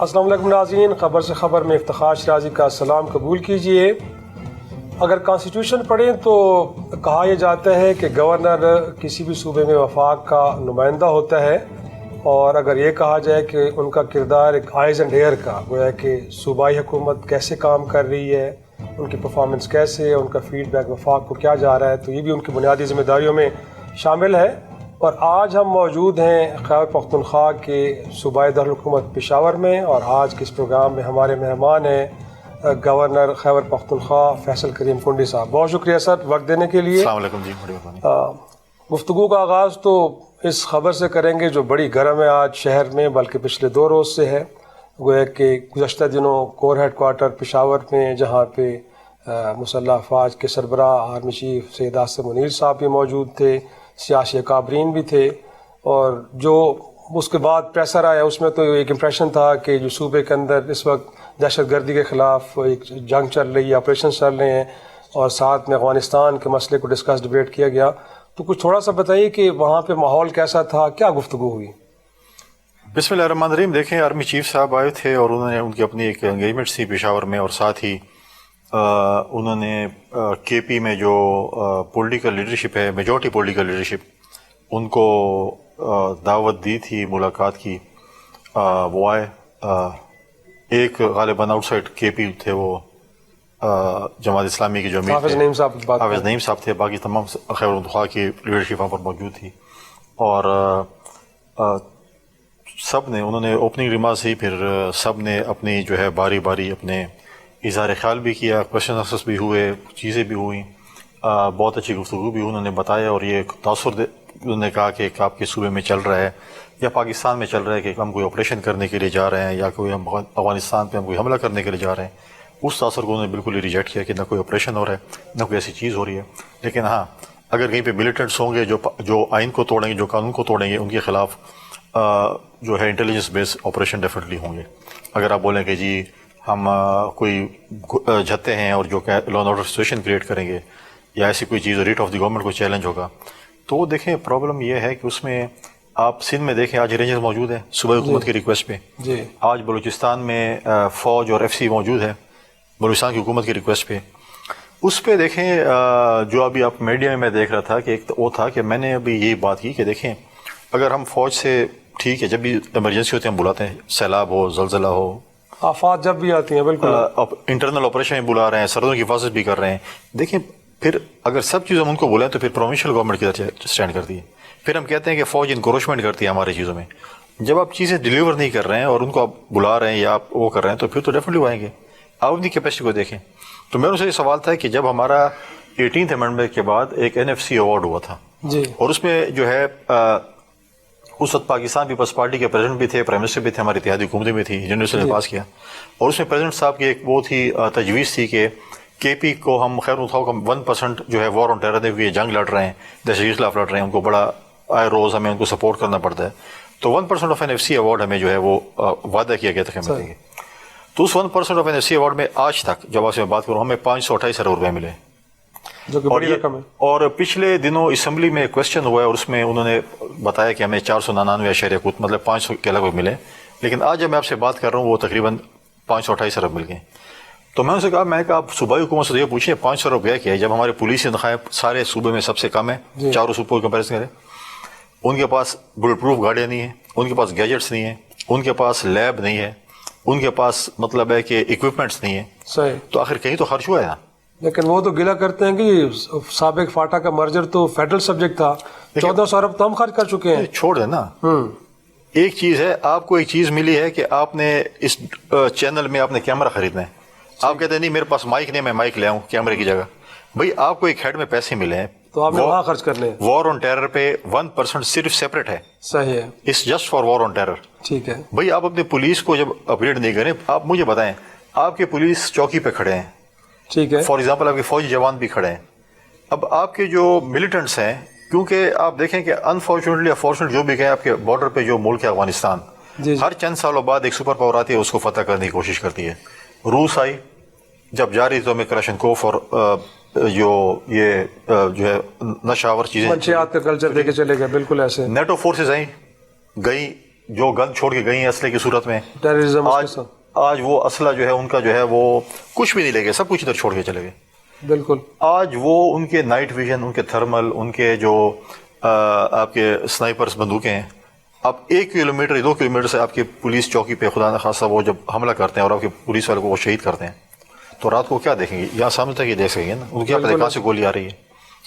السلام علیکم ناظرین، خبر سے خبر میں افتخار شرازی کا سلام قبول کیجیے۔ اگر کانسٹیٹیوشن پڑھیں تو کہا یہ جاتا ہے کہ گورنر کسی بھی صوبے میں وفاق کا نمائندہ ہوتا ہے، اور اگر یہ کہا جائے کہ ان کا کردار ایک آئیز اینڈ ایئر کا، گویا کہ صوبائی حکومت کیسے کام کر رہی ہے، ان کی پرفارمنس کیسے ہے، ان کا فیڈ بیک وفاق کو کیا جا رہا ہے، تو یہ بھی ان کی بنیادی ذمہ داریوں میں شامل ہے۔ اور آج ہم موجود ہیں خیبر پختونخوا کے صوبائی دارالحکومت پشاور میں، اور آج کے اس پروگرام میں ہمارے مہمان ہیں گورنر خیبر پختونخوا فیصل کریم کنڈی صاحب۔ بہت شکریہ سر وقت دینے کے لیے۔ السلام علیکم جی۔ گفتگو کا آغاز تو اس خبر سے کریں گے جو بڑی گرم ہے آج شہر میں، بلکہ پچھلے 2 روز سے ہے۔ گویا کہ گزشتہ دنوں کور ہیڈ کوارٹر پشاور میں، جہاں پہ مسلح افواج کے سربراہ آرمی چیف سید آصف منیر صاحب بھی موجود تھے، سیاسی اکابرین بھی تھے، اور جو اس کے بعد پریسر آیا اس میں تو ایک امپریشن تھا کہ جو صوبے کے اندر اس وقت دہشت گردی کے خلاف ایک جنگ چل رہی ہے، آپریشن چل رہے ہیں، اور ساتھ میں افغانستان کے مسئلے کو ڈسکس ڈبیٹ کیا گیا۔ تو کچھ تھوڑا سا بتائیے کہ وہاں پہ ماحول کیسا تھا، کیا گفتگو ہوئی؟ بسم اللہ الرحمن الرحیم۔ دیکھیں، آرمی چیف صاحب آئے تھے اور انہوں نے ان کی اپنی ایک انگیجمنٹ تھی پشاور میں، اور ساتھ ہی انہوں نے کے پی میں جو پولیٹیکل لیڈرشپ ہے، میجورٹی پولیٹیکل لیڈرشپ، ان کو دعوت دی تھی ملاقات کی۔ وہ آئے، ایک غالباً آؤٹ سائڈ کے پی تھے، وہ جماعت اسلامی کے جو امیر حافظ نعیم صاحب تھے، باقی تمام خیبر پختونخوا کی لیڈرشپ وہاں پر موجود تھی، اور سب نے انہوں نے اوپننگ ریمارکس ہی، پھر سب نے اپنی جو ہے باری باری اپنے اظہار خیال بھی کیا، کوشچن آنسرس بھی ہوئے، چیزیں بھی ہوئیں، بہت اچھی گفتگو بھی انہوں نے بتایا، اور یہ تاثر انہوں نے کہا کہ آپ کے صوبے میں چل رہا ہے یا پاکستان میں چل رہا ہے کہ ہم کوئی آپریشن کرنے کے لیے جا رہے ہیں، یا کوئی ہم افغانستان پہ ہم کوئی حملہ کرنے کے لیے جا رہے ہیں، اس تاثر کو انہوں نے بالکل ہی ریجیکٹ کیا کہ نہ کوئی آپریشن ہو رہا ہے، نہ کوئی ایسی چیز ہو رہی ہے۔ لیکن ہاں، اگر کہیں پہ ملیٹنٹس ہوں گے جو آئین کو توڑیں گے، جو قانون کو توڑیں گے، ان کے خلاف جو ہے انٹیلیجنس بیس آپریشن ڈیفینیٹلی ہوں گے۔ اگر آپ بولیں کہ جی ہم کوئی جھتے ہیں اور جو کہ law and order situation create کریں گے، یا ایسی کوئی چیز ریٹ آف دی گورنمنٹ کو چیلنج ہوگا، تو دیکھیں پرابلم یہ ہے کہ اس میں آپ سندھ میں دیکھیں آج رینجرز موجود ہیں صوبائی حکومت کی ریکویسٹ پہ، آج بلوچستان میں فوج اور ایف سی موجود ہے بلوچستان کی حکومت کی ریکویسٹ پہ۔ اس پہ دیکھیں جو ابھی آپ میڈیا میں دیکھ رہا تھا کہ ایک وہ تھا کہ میں نے ابھی یہی بات کی کہ دیکھیں، اگر ہم فوج سے ٹھیک ہے، جب بھی ایمرجنسی ہوتی ہے ہم بلاتے ہیں، سیلاب ہو، زلزلہ ہو، آفات جب بھی آتی ہیں، بالکل انٹرنل آپریشن بلا رہے ہیں، سرحدوں کی حفاظت بھی کر رہے ہیں، دیکھیں پھر اگر سب چیزیں ہم ان کو بلائیں تو پھر پروونشل گورنمنٹ کی طرف اسٹینڈ کرتی ہے، پھر ہم کہتے ہیں کہ فوج انکروچمنٹ کرتی ہے ہماری چیزوں میں۔ جب آپ چیزیں ڈیلیور نہیں کر رہے ہیں اور ان کو آپ بلا رہے ہیں یا آپ وہ کر رہے ہیں تو پھر تو ڈیفینیٹلی وہ آئیں گے۔ آپ اپنی کیپیسٹی کو دیکھیں۔ تو میرے سے یہ سوال تھا کہ جب ہمارا 18th امینڈمنٹ کے بعد ایک NFC ایوارڈ ہوا تھا، اور اس میں جو ہے اس وقت پاکستان پیپلز پارٹی کے پریزیڈنٹ بھی تھے، پرائم منسٹر بھی تھے، ہماری اتحادی حکومتیں بھی تھیں، جنرل نے پاس کیا، اور اس میں پریزیڈنٹ صاحب کی ایک وہ تھی تجویز تھی کہ کے پی کو ہم خیر پختونخوا کو 1% جو ہے وار آن ٹیرر دے ہوئے جنگ لڑ رہے ہیں، دہشت گردی کے خلاف لڑ رہے ہیں، ان کو بڑا آئے روز ہمیں ان کو سپورٹ کرنا پڑتا ہے، تو 1% آف NFC ایوارڈ ہمیں جو ہے وہ وعدہ کیا گیا تھا کہ ہمیں دیں گے۔ تو اس 1% آف NFC ایوارڈ میں آج تک جب آپ سے بات کروں ہمیں 528 ارب روپے ملے، جو کہ بڑی رقم ہے۔ اور پچھلے دنوں اسمبلی میں کویسچن ہوا ہے اور اس میں انہوں نے بتایا کہ ہمیں 499 کچھ مطلب 500 کے لگ بھگ ملے، لیکن آج جب میں آپ سے بات کر رہا ہوں وہ تقریباً 528 ارب مل گئے۔ تو میں ان سے کہا، میں نے کہا آپ صوبائی حکومت سے یہ پوچھیں 500 ارب گیا کیا ہے، جب ہمارے پولیس تنخواہیں سارے صوبے میں سب سے کم ہے، چاروں صوبوں کی کمپیریزن کریں، ان کے پاس بلٹ پروف گاڑیاں نہیں ہیں، ان کے پاس گیجٹس نہیں ہیں، ان کے پاس لیب نہیں ہے، ان کے پاس مطلب ہے کہ اکوپمنٹس نہیں ہیں، صحیح، تو آخر کہیں تو خرچ ہوا ہے نا۔ لیکن وہ تو گلا کرتے ہیں کہ سابق فاٹا کا مرجر تو فیڈرل سبجیکٹ تھا، 1400 ارب تو ہم خرچ کر چکے ہیں۔ چھوڑ دیں نا، ایک چیز ہے، آپ کو ایک چیز ملی ہے کہ آپ نے اس چینل میں آپ نے کیمرہ خریدنا ہے، آپ کہتے ہیں نہیں میرے پاس مائک نہیں، میں مائک لے آؤں کیمرے کی جگہ، بھائی آپ کو ایک ہیڈ میں پیسے ملے ہیں تو آپ نے وہاں خرچ کر لیں۔ وار آن ٹیرر پہ 1% صرف سیپریٹ ہے، صحیح ہے، it's just for war on terror. ٹھیک ہے بھائی آپ اپنے پولیس کو جب اپگریڈ نہیں کریں، آپ مجھے بتائیں، آپ کے پولیس چوکی پہ کھڑے ہیں، ٹھیک ہے، فار ایگزامپل آپ کے فوجی جوان بھی کھڑے ہیں، اب آپ کے جو ملیٹنٹس ہیں، کیونکہ آپ دیکھیں کہ انفارچونیٹلی فارچونیٹلی جو بھی کہیں آپ کے بارڈر پہ جو ملک ہے افغانستان، ہر چند سالوں بعد ایک سپر پاور آتی ہے، اس کو فتح کرنے کی کوشش کرتی ہے۔ روس آئی، جب جاری تو ہمیں کراشنکوف اور جو ہے نشاور چیزیں، منشیات کا کلچر دے کے چلے گئے، بالکل ایسے۔ نیٹو فورسز آئیں، گئی جو گن چھوڑ کے گئی ہیں اسلحے کی صورت میں، ٹیررزم آج وہ اسلحہ جو ہے ان کا جو ہے وہ کچھ بھی نہیں لے گئے، سب کچھ ادھر چھوڑ کے چلے گئے. بالکل. آج وہ ان کے نائٹ ویژن، ان کے تھرمل، ان کے جو آپ کے سنائپرز بندوقیں ہیں، اب 1 کلومیٹر 2 کلومیٹر سے آپ کی پولیس چوکی پہ خدا نخواستہ وہ جب حملہ کرتے ہیں اور آپ کے پولیس والے کو وہ شہید کرتے ہیں، تو رات کو کیا دیکھیں گے؟ یہاں سامنے تک یہ دیکھ سکیں گے نا، ان کو کیا پتہ کہاں سے گولی آ رہی ہے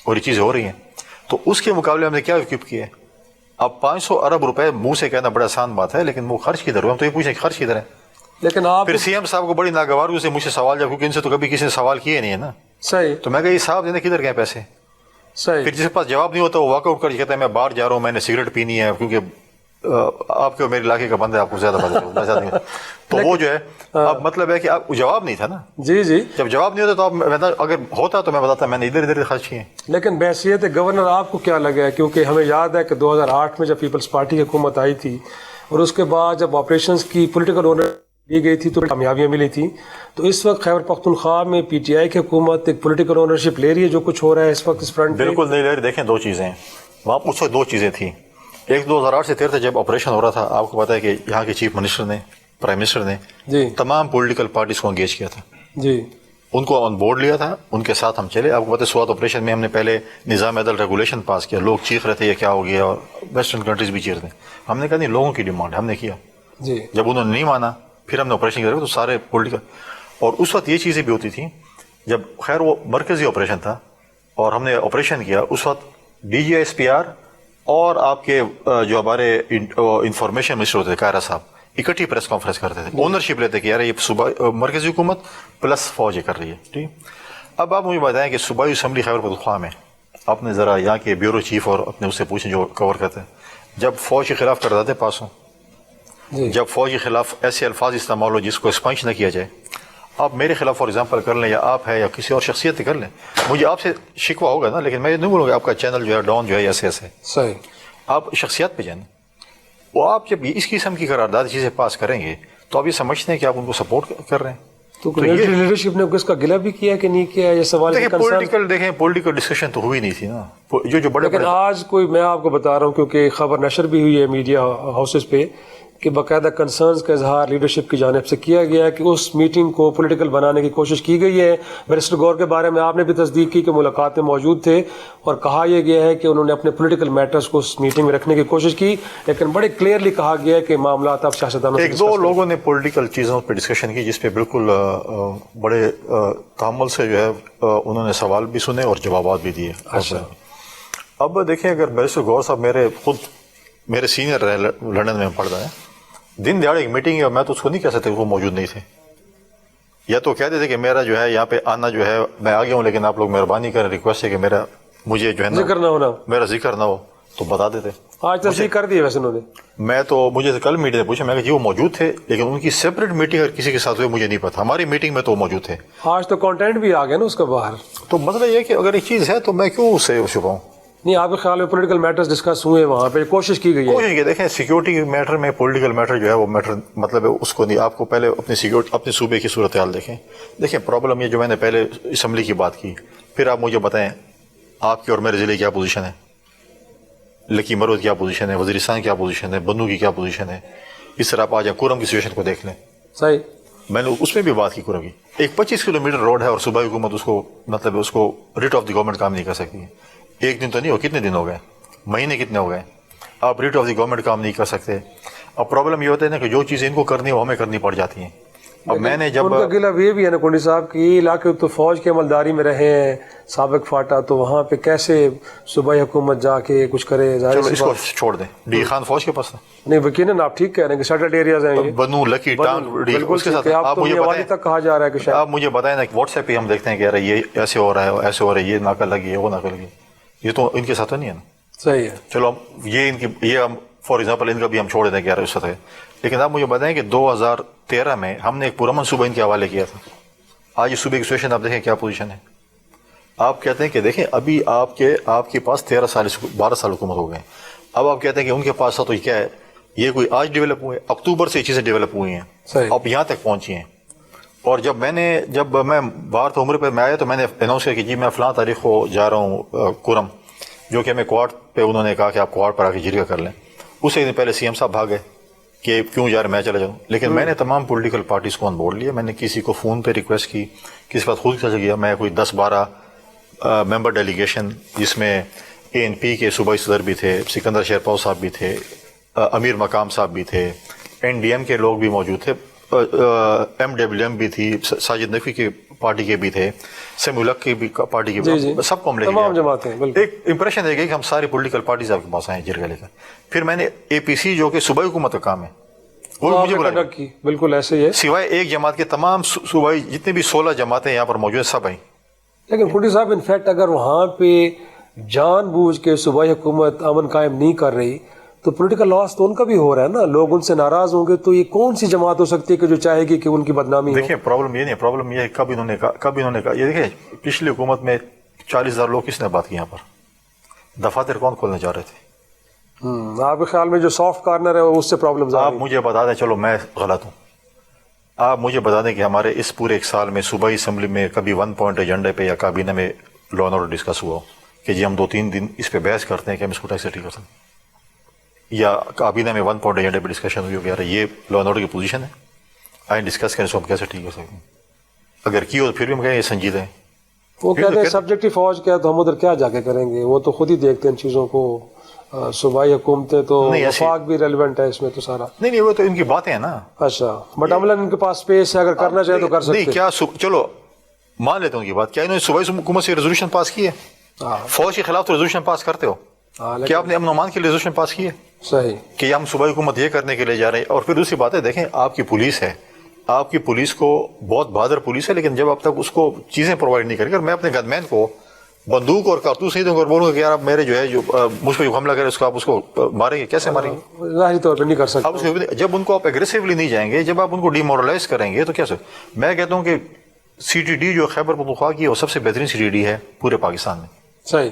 اور یہ چیزیں ہو رہی ہیں. تو اس کے مقابلے ہم نے کیا اکوپ کیا ہے؟ اب 500 ارب روپے منہ سے کہنا بڑا آسان بات ہے، لیکن وہ خرچ کدھر ہوئے؟ ہم تو یہ پوچھیں کہ خرچ کدھر ہے. لیکن آپ پھر سی ایم صاحب کو بڑی ناگواری سے مجھ سے سوال جب، کیونکہ ان سے تو کبھی کسی نے سوال کیے نہیں ہے نا. صحیح. تو میں کہا یہ صاحب دینے کدھر گئے پیسے؟ صحیح. پھر جس کے پاس جواب نہیں ہوتا وہ واک آؤٹ کر کہتا ہے میں باہر جا رہا ہوں، میں نے سگریٹ پینی ہے، کیونکہ آپ کے میرے علاقے کا بندہ آپ کو زیادہ پتہ ہے. تو وہ جو ہے اب مطلب ہے کہ آپ جواب نہیں تھا نا. جی جی. جب جواب نہیں ہوتا تو آپ اگر ہوتا تو میں بتاتا میں نے ادھر ادھر خرچ کیے. لیکن بحیثیت گورنر آپ کو کیا لگا ہے؟ کیونکہ ہمیں یاد ہے کہ 2008 میں جب پیپلز پارٹی کی حکومت آئی تھی اور اس کے بعد جب آپریشنز کی پولیٹیکل اونر دی گئی تھی تو کامیابیاں ملی تھیں. تو اس وقت خیبر پختونخوا میں پی ٹی آئی کی حکومت ایک پولیٹیکل اونرشپ لے رہی ہے جو کچھ ہو رہا ہے اس وقت اس فرنٹ پہ؟ بالکل نہیں لے رہی. دیکھیں 2 چیزیں ہیں وہاں، اس وقت 2 چیزیں تھیں. ایک 2008 سے 13 جب آپریشن ہو رہا تھا، آپ کو پتا ہے کہ یہاں کے چیف منسٹر نے، پرائم منسٹر نے جی تمام پولیٹیکل پارٹیز کو انگیج کیا تھا. جی. ان کو آن بورڈ لیا تھا، ان کے ساتھ ہم چلے. آپ کو پتہ ہے سوات آپریشن میں ہم نے پہلے نظام عدل ریگولیشن پاس کیا. لوگ چیخ رہے تھے یہ کیا ہو گیا، اور ویسٹرن کنٹریز بھی چیخ رہے تھے. ہم نے کہا نہیں، لوگوں کی ڈیمانڈ ہم نے کیا. جی. جب انہوں نے نہیں مانا پھر ہم نے آپریشن کیا تو سارے پولیٹیکل. اور اس وقت یہ چیزیں بھی ہوتی تھیں جب خیر وہ مرکزی آپریشن تھا اور ہم نے آپریشن کیا، اس وقت D G S P R اور آپ کے جو ہمارے انفارمیشن منسٹر ہوتے تھے قاہرہ صاحب اکٹھی پریس کانفرنس کرتے تھے، اونرشپ لیتے کہ یار یہ صوبہ مرکزی حکومت پلس فوج یہ کر رہی ہے. ٹھیک. اب آپ مجھے بتائیں کہ صوبائی اسمبلی خیبر پختونخوا میں آپ نے ذرا یہاں کے بیورو چیف اور اپنے اس سے پوچھیں جو کور کرتے ہیں، جب فوج کے خلاف قراردادیں پاس ہوں، جب فوج کے خلاف ایسے الفاظ استعمال ہو جس کو اسپنش نہ کیا جائے، آپ میرے خلاف فار ایگزامپل کر لیں یا آپ ہے یا کسی اور شخصیت کر لیں، مجھے آپ سے شکوہ ہوگا نا، لیکن میں یہ نہیں بولوں گا آپ کا چینل جو ہے ڈان جو ہے ایسے ایسے. صحیح. آپ شخصیات پہ جائیں. وہ آپ جب اس قسم کی قرارداد چیزیں پاس کریں گے تو آپ یہ سمجھتے ہیں کہ آپ ان کو سپورٹ کر رہے ہیں. تو لیڈرشپ نے اس کا گلہ بھی کیا کہ نہیں کیا؟ یہ سوال پولیٹیکل ڈسکشن تو ہوئی نہیں تھی نا جو بڑے. لیکن آج کوئی، میں آپ کو بتا رہا ہوں کیونکہ خبر نشر بھی ہوئی ہے میڈیا ہاؤسز پہ کہ باقاعدہ کنسرنز کا اظہار لیڈرشپ کی جانب سے کیا گیا ہے کہ اس میٹنگ کو پولیٹیکل بنانے کی کوشش کی گئی ہے. بیرسٹر گور کے بارے میں آپ نے بھی تصدیق کی کہ ملاقات میں موجود تھے اور کہا یہ گیا ہے کہ انہوں نے اپنے پولیٹیکل میٹرز کو اس میٹنگ میں رکھنے کی کوشش کی، لیکن بڑے کلیئرلی کہا گیا ہے کہ معاملات اب سیاستدانوں سے 1-2 لوگوں نے پولیٹیکل چیزوں پہ ڈسکشن کی جس پہ بالکل بڑے تحمل سے جو ہے انہوں نے سوال بھی سنے اور جوابات بھی دیے. اب دیکھیں اگر بیرسٹر گور صاحب میرے سینئر رہے لندن میں پڑھ رہے ہیں، دن دیہڑے ایک میٹنگ ہے، میں تو اس کو نہیں کہہ سکتا کہ وہ موجود نہیں تھے. یا تو کہہ دیتے کہ میرا جو ہے یہاں پہ آنا جو ہے میں آ گیا ہوں، لیکن آپ لوگ مہربانی کریں، ریکویسٹ ہے کہ مجھے جو ہے ذکر نہ ہونا، میرا ذکر نہ ہو، تو بتا دیتے. آج تصدیق کر دی ویسے انہوں نے. مجھے کل میٹنگ میں پوچھا، میں کہ جی وہ موجود تھے، لیکن ان کی سیپریٹ میٹنگ اگر کسی کے ساتھ ہوئی مجھے نہیں پتا. ہماری میٹنگ میں تو وہ موجود تھے. آج تو کانٹینٹ بھی آ گیا نا اس کا باہر. تو مسئلہ یہ ہے کہ اگر ایک چیز ہے تو میں کیوں اس سے چھپاؤں؟ نہیں، آپ کے خیال میں پولیٹیکل میٹرز ڈسکس ہوئے وہاں پہ، کوشش کی گئی ہے؟ دیکھیں سیکیورٹی میٹر میں پولیٹیکل میٹر جو ہے وہ میٹر مطلب ہے اس کو نہیں. آپ کو پہلے اپنی سیکیورٹی اپنے صوبے کی صورتحال دیکھیں پرابلم یہ جو میں نے پہلے اسمبلی کی بات کی، پھر آپ مجھے بتائیں آپ کی اور میرے ضلع کیا پوزیشن ہے، لکی مرود کیا پوزیشن ہے، وزیرستان کیا پوزیشن ہے، بنو کی کیا پوزیشن ہے. اس طرح آپ آ جائیں کورم کی سچویشن کو دیکھ لیں. صحیح. میں نے اس میں بھی بات کی کورم کی. ایک 25 کلومیٹر روڈ ہے اور صوبائی حکومت اس کو مطلب اس کو ریٹ آف دی گورنمنٹ کام نہیں کر سکتی ہے. ایک دن تو نہیں ہو، کتنے دن ہو گئے، مہینے کتنے ہو گئے، آپ ریٹ آف دی گورنمنٹ کام نہیں کر سکتے. اب پرابلم یہ ہوتا ہے نا کہ جو چیزیں ان کو کرنی ہے وہ ہمیں کرنی پڑ جاتی ہیں. اب میں نے جب ان کا گلہ یہ بھی ہے نا کنڈی صاحب کی علاقے تو فوج کی عملداری میں رہے ہیں سابق فاٹا، تو وہاں پہ کیسے صوبائی حکومت جا کے کچھ کرے؟ چلو اس کو چھوڑ دیں، ڈی خان فوج کے پاس تھا. نہیں یقیناً آپ ٹھیک کہہ رہے ہیں کہ سیٹلڈ ایریاز ہیں، بنو لکی ٹانگ اس کے ساتھ. آپ مجھے بتائیں تک کہا جا رہا ہے کہ آپ مجھے بتائیں نا کہ واٹس ایپ پہ ہم دیکھتے ہیں کہ یار یہ ایسے ہو رہا ہے ایسے ہو رہا ہے، یہ ناکہ لگی ہے وہ ناکہ لگی، یہ تو ان کے ساتھ تو نہیں ہے نا. صحیح ہے. چلو یہ ان کی یہ ہم فار ایگزامپل ان کا بھی ہم چھوڑ دیتے ہیں کہ یار اس وقت ہے. لیکن آپ مجھے بتائیں کہ 2013 میں ہم نے ایک پرامن صوبہ ان کے حوالے کیا تھا. آج اس صوبے کی سچویشن آپ دیکھیں کیا پوزیشن ہے. آپ کہتے ہیں کہ دیکھیں ابھی آپ کے پاس 12 سال حکومت ہو گئے. اب آپ کہتے ہیں کہ ان کے پاس تھا تو یہ کیا ہے، یہ کوئی آج ڈیولپ ہوئے، اکتوبر سے یہ چیزیں ڈیولپ ہوئی ہیں، اب یہاں تک پہنچی ہیں. اور جب میں باہر تھا عمرے پہ میں آیا تو میں نے اناؤنس کیا کہ جی میں فلاں تاریخ کو جا رہا ہوں کورم، جو کہ ہمیں کوارٹ پہ انہوں نے کہا کہ آپ کوارٹ پر آ کے جرگہ کر لیں. اس سے دن پہلے سی ایم صاحب بھاگ گئے کہ کیوں یار میں چلا جاؤں. لیکن میں نے تمام پولیٹیکل پارٹیز کو آن بورڈ لیا. میں نے کسی کو فون پہ ریکویسٹ کی, کسی بات خود چلا گیا. میں کوئی 10-12 ممبر ڈیلیگیشن, جس میں ANP کے صوبائی صدر بھی تھے, سکندر شیرپاؤ صاحب بھی تھے, امیر مقام صاحب بھی تھے, NDM کے لوگ بھی موجود تھے, MWM بھی تھی, ساجد نقوی کی پارٹی کے بھی تھے, سیمی الحق کی بھی پارٹی کے بھی, سب کو ہم لے کے ایک امپریشن دے گئی کہ ہم ساری پولیٹیکل پارٹیز آپ کے پاس آئے جرگہ لے کر. پھر میں نے APC جو کہ صوبائی حکومت کا کام ہے وہ مجھے بلایا, بالکل ایسے ہی ہے, سوائے ایک جماعت کے تمام صوبائی جتنے بھی 16 جماعتیں یہاں پر موجود ہیں سب آئیں. لیکن پوٹی صاحب انفیکٹ اگر وہاں پہ جان بوجھ کے صوبائی حکومت امن قائم نہیں کر رہی تو پولیٹیکل لاس تو ان کا بھی ہو رہا ہے نا, لوگ ان سے ناراض ہوں گے, تو یہ کون سی جماعت ہو سکتی ہے کہ جو چاہے گی کہ ان کی بدنامی ہو؟ دیکھیں پرابلم یہ نہیں, پرابلم یہ ہے کب انہوں نے کہا یہ دیکھیں پچھلی حکومت میں 40,000 لوگ کس نے بات کی یہاں پر, دفاتر کون کھولنے جا رہے تھے؟ آپ کے خیال میں جو سافٹ کارنر ہے اس سے پرابلم؟ آپ مجھے بتا دیں, چلو میں غلط ہوں, آپ مجھے بتا دیں کہ ہمارے اس پورے ایک سال میں صوبائی اسمبلی میں کبھی 1 پوائنٹ ایجنڈے پہ یا کابینہ میں لا اینڈ آرڈر ڈسکس ہوا ہو کہ جی ہم 2-3 دن اس پہ بحث کرتے ہیں کہ ہم اس کو ٹیکس سیٹل کر سکتے ہیں, یا کابینہ میں 1 پوائنٹ ایجنڈے پہ ڈسکشن ہوئی ہو کہ یار یہ لا اینڈ آرڈر کی پوزیشن ہے, آئیں ڈسکس کریں اس کو ہم کیسے ٹھیک کر سکتے ہیں. اگر کی ہو تو پھر بھی ہم کہیں یہ سنجیدہ ہے. وہ کہتے ہیں سبجیکٹو فوج کیا تو ہم ادھر کیا جا کے کریں گے, وہ تو خود ہی دیکھتے ہیں ان چیزوں کو. صوبائی حکومتیں تو وفاق بھی ریلیونٹ ہے اس میں تو سارا. نہیں وہ تو ان کی باتیں ہیں نا. اچھا, بٹ عملاً ان کے پاس اسپیس ہے, اگر کرنا چاہے تو کر سکتے ہیں. نہیں کیا چلو مان لیتا ہوں کی بات, کیا انہوں نے صوبائی حکومت سے ریزولوشن پاس کی ہے؟ فوج کے خلاف تو ریزولوشن پاس کرتے ہو, کیا آپ نے امن و امان کے لیے ریزولوشن پاس کی ہے؟ صحیح, کہ ہم صوبائی حکومت یہ کرنے کے لیے جا رہے ہیں. اور پھر دوسری بات ہے, دیکھیں آپ کی پولیس ہے, آپ کی پولیس کو بہت بہادر پولیس ہے, لیکن جب اب تک اس کو چیزیں پرووائڈ نہیں کریں گے, میں اپنے گن مین کو بندوق اور کارتوس نہیں دوں گا اور بولوں گا کہ یار آپ میرے جو ہے جو مجھ پہ حملہ کرے اس کو آپ اس کو ماریں گے, کیسے ماریں گے؟ ظاہری طور پہ نہیں کر سکتے. اب اس کو جب ان کو آپ ایگریسولی نہیں جائیں گے, جب آپ ان کو ڈی مورلائز کریں گے تو کیسے؟ میں کہتا ہوں کہ CTD جو خیبر پختونخوا کی ہے وہ سب سے بہترین CTD ہے پورے پاکستان میں. صحیح,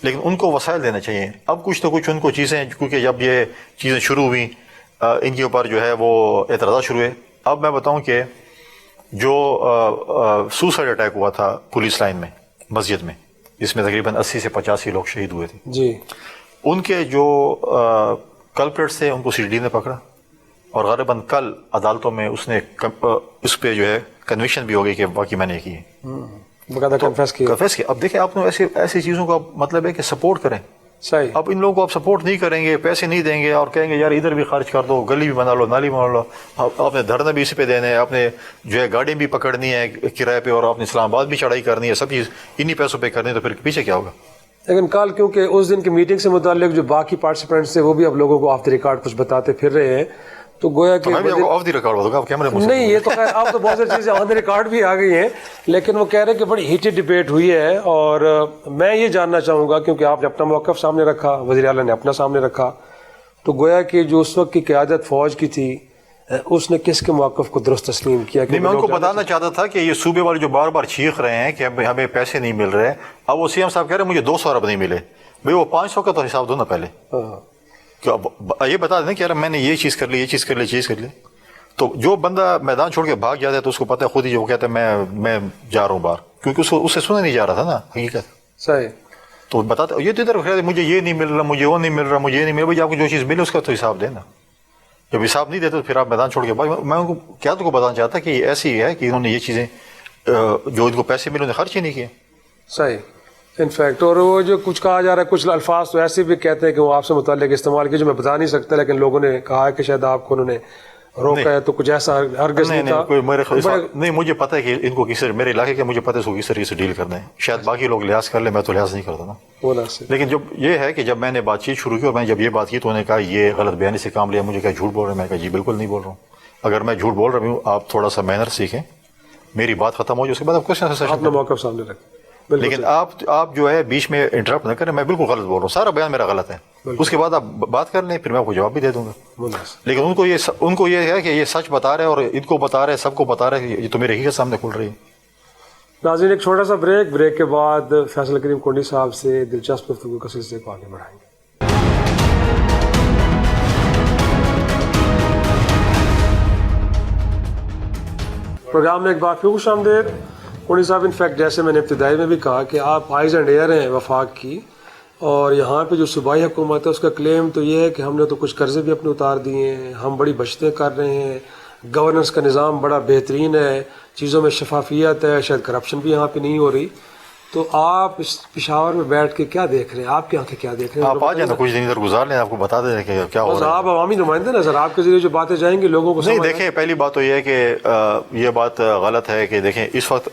لیکن ان کو وسائل دینا چاہیے. اب کچھ تو کچھ ان کو چیزیں, کیونکہ جب یہ چیزیں شروع ہوئیں ان کے اوپر جو ہے وہ اعتراضات شروع ہوئے. اب میں بتاؤں کہ جو سوسائڈ اٹیک ہوا تھا پولیس لائن میں مسجد میں, جس میں تقریباً 80 سے 85 لوگ شہید ہوئے تھے, جی ان کے جو کلپریٹس تھے ان کو CTD نے پکڑا, اور غالباً کل عدالتوں میں اس پہ جو ہے کنوکشن بھی ہو گئی کہ باقی میں نے کی ہے, کنفیس کیا. اب دیکھیں آپ ایسی چیزوں کا مطلب ہے کہ سپورٹ کریں. صحیح, اب ان لوگوں کو آپ سپورٹ نہیں کریں گے, پیسے نہیں دیں گے اور کہیں گے یار ادھر بھی خرچ کر دو, گلی بھی بنا لو, نالی بنا لو, آپ نے دھرنا بھی اسی پہ دینا ہے, آپ نے جو ہے گاڑی بھی پکڑنی ہے کرائے پہ, اور آپ نے اسلام آباد بھی چڑھائی کرنی ہے, سب چیز انہی پیسوں پہ کرنی ہے, تو پھر پیچھے کیا ہوگا؟ لیکن کل کیونکہ اس دن کی میٹنگ سے متعلق جو باقی پارٹیسپینٹس تھے وہ بھی اب لوگوں کو آف دی ریکارڈ کچھ بتاتے پھر رہے ہیں, تو گویا کہ آف دی ریکارڈ ہوگا کیمرے میں نہیں, یہ تو خیر اب تو بہت ساری چیزیں آن دی ریکارڈ بھی آ گئی ہیں, لیکن وہ کہہ رہے کہ بڑی ہیٹڈ ڈبیٹ ہوئی ہے. اور میں یہ جاننا چاہوں گا, کیونکہ آپ نے اپنا موقف سامنے رکھا, وزیر اعلیٰ نے اپنا سامنے رکھا, تو گویا کہ جو اس وقت کی قیادت فوج کی تھی اس نے کس کے موقف کو درست تسلیم کیا؟ نہیں, میں ان کو بتانا چاہتا تھا کہ یہ صوبے والے جو بار بار چیخ رہے ہیں کہ ہمیں پیسے نہیں مل رہے, اب وہ CM صاحب کہہ رہے ہیں مجھے 200 ارب نہیں ملے, بھائی وہ 500 کا تو حساب دو نا پہلے. یہ بتا دیں کہ یار میں نے یہ چیز کر لی, یہ چیز کر لی, تو جو بندہ میدان چھوڑ کے بھاگ جاتا ہے تو اس کو پتہ ہے خود ہی, جو کہتا ہے میں جا رہا ہوں باہر, کیونکہ اس سے سنا نہیں جا رہا تھا نا حقیقت. صحیح, تو بتاتا یہ تو ادھر مجھے یہ نہیں مل رہا, مجھے وہ نہیں مل رہا, مجھے یہ نہیں مل رہا. بھائی آپ کو جو چیز ملے اس کا تو حساب دینا, جب حساب نہیں دیتے تو پھر آپ میدان چھوڑ کے بھاگ. میں ان کو کیا تو کو بتانا چاہتا کہ یہ ایسی ہے کہ انہوں نے یہ چیزیں جو ان کو پیسے ملے انہوں نے خرچ ہی نہیں کیے. صحیح, انفیکٹ. اور وہ جو کچھ کہا جا رہا ہے, کچھ الفاظ تو ایسے بھی کہتے ہیں کہ وہ آپ سے متعلق استعمال کیے جو میں بتا نہیں سکتا, لیکن لوگوں نے کہا ہے کہ شاید آپ کو انہوں نے روکا ہے, تو کچھ ایسا ہرگز نہیں تھا. نہیں, مجھے پتہ ہے کہ ان کو کس میرے علاقے کے مجھے پتہ ہے اس کو کس طریقے سے ڈیل کرنا ہے. شاید باقی لوگ لحاظ کر لیں, میں تو لحاظ نہیں کرتا نا. لیکن جب یہ ہے کہ جب میں نے بات چیت شروع کی اور میں جب یہ بات کی تو انہوں نے کہا یہ غلط بیانی سے کام لیا, مجھے کہا جھوٹ بول رہے ہیں. میں کہا جی بالکل نہیں بول رہا ہوں, اگر میں جھوٹ بول رہا ہوں آپ تھوڑا سا مینر سیکھیں, میری بات ختم ہو جائے اس کے بعد آپ کوشچن اپنا موقف سامنے رکھیں. لیکن آپ جو ہے بیچ میں انٹرپٹ نہ کریں, میں بالکل غلط بول رہا ہوں, سارا بیان میرا غلط ہے, اس کے بعد آپ بات کر لیں, پھر میں آپ کو جواب بھی دے دوں گا. لیکن ان کو یہ ہے کہ یہ سچ بتا رہے ہیں اور ان کو بتا رہے ہیں, سب کو بتا رہے ہیں, یہ تو میری حقیقت سامنے کھل رہی ہے. ناظرین ایک چھوٹا سا بریک کے بعد فیصل کریم کنڈی صاحب سے دلچسپ گفتگو کا سلسلے کو آگے بڑھائیں گے. پروگرام میں ایک بار پھر خوش آمدید. کنڈی صاحب انفیکٹ جیسے میں نے ابتدائی میں بھی کہا کہ آپ آئیز اینڈ ایئر ہیں وفاق کی, اور یہاں پہ جو صوبائی حکومت ہے اس کا کلیم تو یہ ہے کہ ہم نے تو کچھ قرضے بھی اپنے اتار دیے ہیں, ہم بڑی بچتیں کر رہے ہیں, گورننس کا نظام بڑا بہترین ہے, چیزوں میں شفافیت ہے, شاید کرپشن بھی یہاں پہ نہیں ہو رہی. تو آپ اس پشاور میں بیٹھ کے کیا دیکھ رہے ہیں, آپ کی آنکھیں کیا دیکھ رہے ہیں؟ آپ آ جائیں کچھ دن ادھر گزار لیں, آپ کو بتا دیں کہ کیا ہو رہا ہے. آپ عوامی نمائندے نا سر, آپ کے ذریعے جو باتیں جائیں گی لوگوں کو نہیں. دیکھیں پہلی بات تو یہ ہے کہ یہ بات غلط ہے کہ دیکھیں اس وقت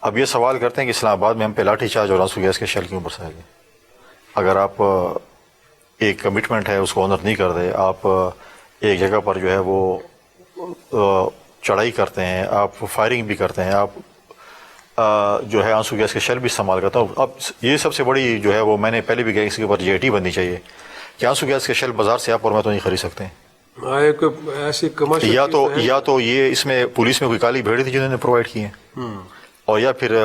اب یہ سوال کرتے ہیں کہ اسلام آباد میں ہم پہ لاٹھی چارج اور آنسو گیس کے شیل کیوں برسائے گئے. اگر آپ ایک کمٹمنٹ ہے اس کو آنر نہیں کر دے, آپ ایک جگہ پر جو ہے وہ چڑھائی کرتے ہیں, آپ فائرنگ بھی کرتے ہیں, آپ جو ہے آنسو گیس کے شیل بھی استعمال کرتا ہوں. اب یہ سب سے بڑی جو ہے وہ میں نے پہلے بھی کہا اس کے اوپر GIT بننی چاہیے کہ آنسو گیس کے شیل بازار سے آپ اور میں تو نہیں خرید سکتے ہیں. یا تو یہ اس میں پولیس میں کوئی کالی بھیڑ تھی جنہوں نے پرووائڈ کی ہیں, اور یا پھر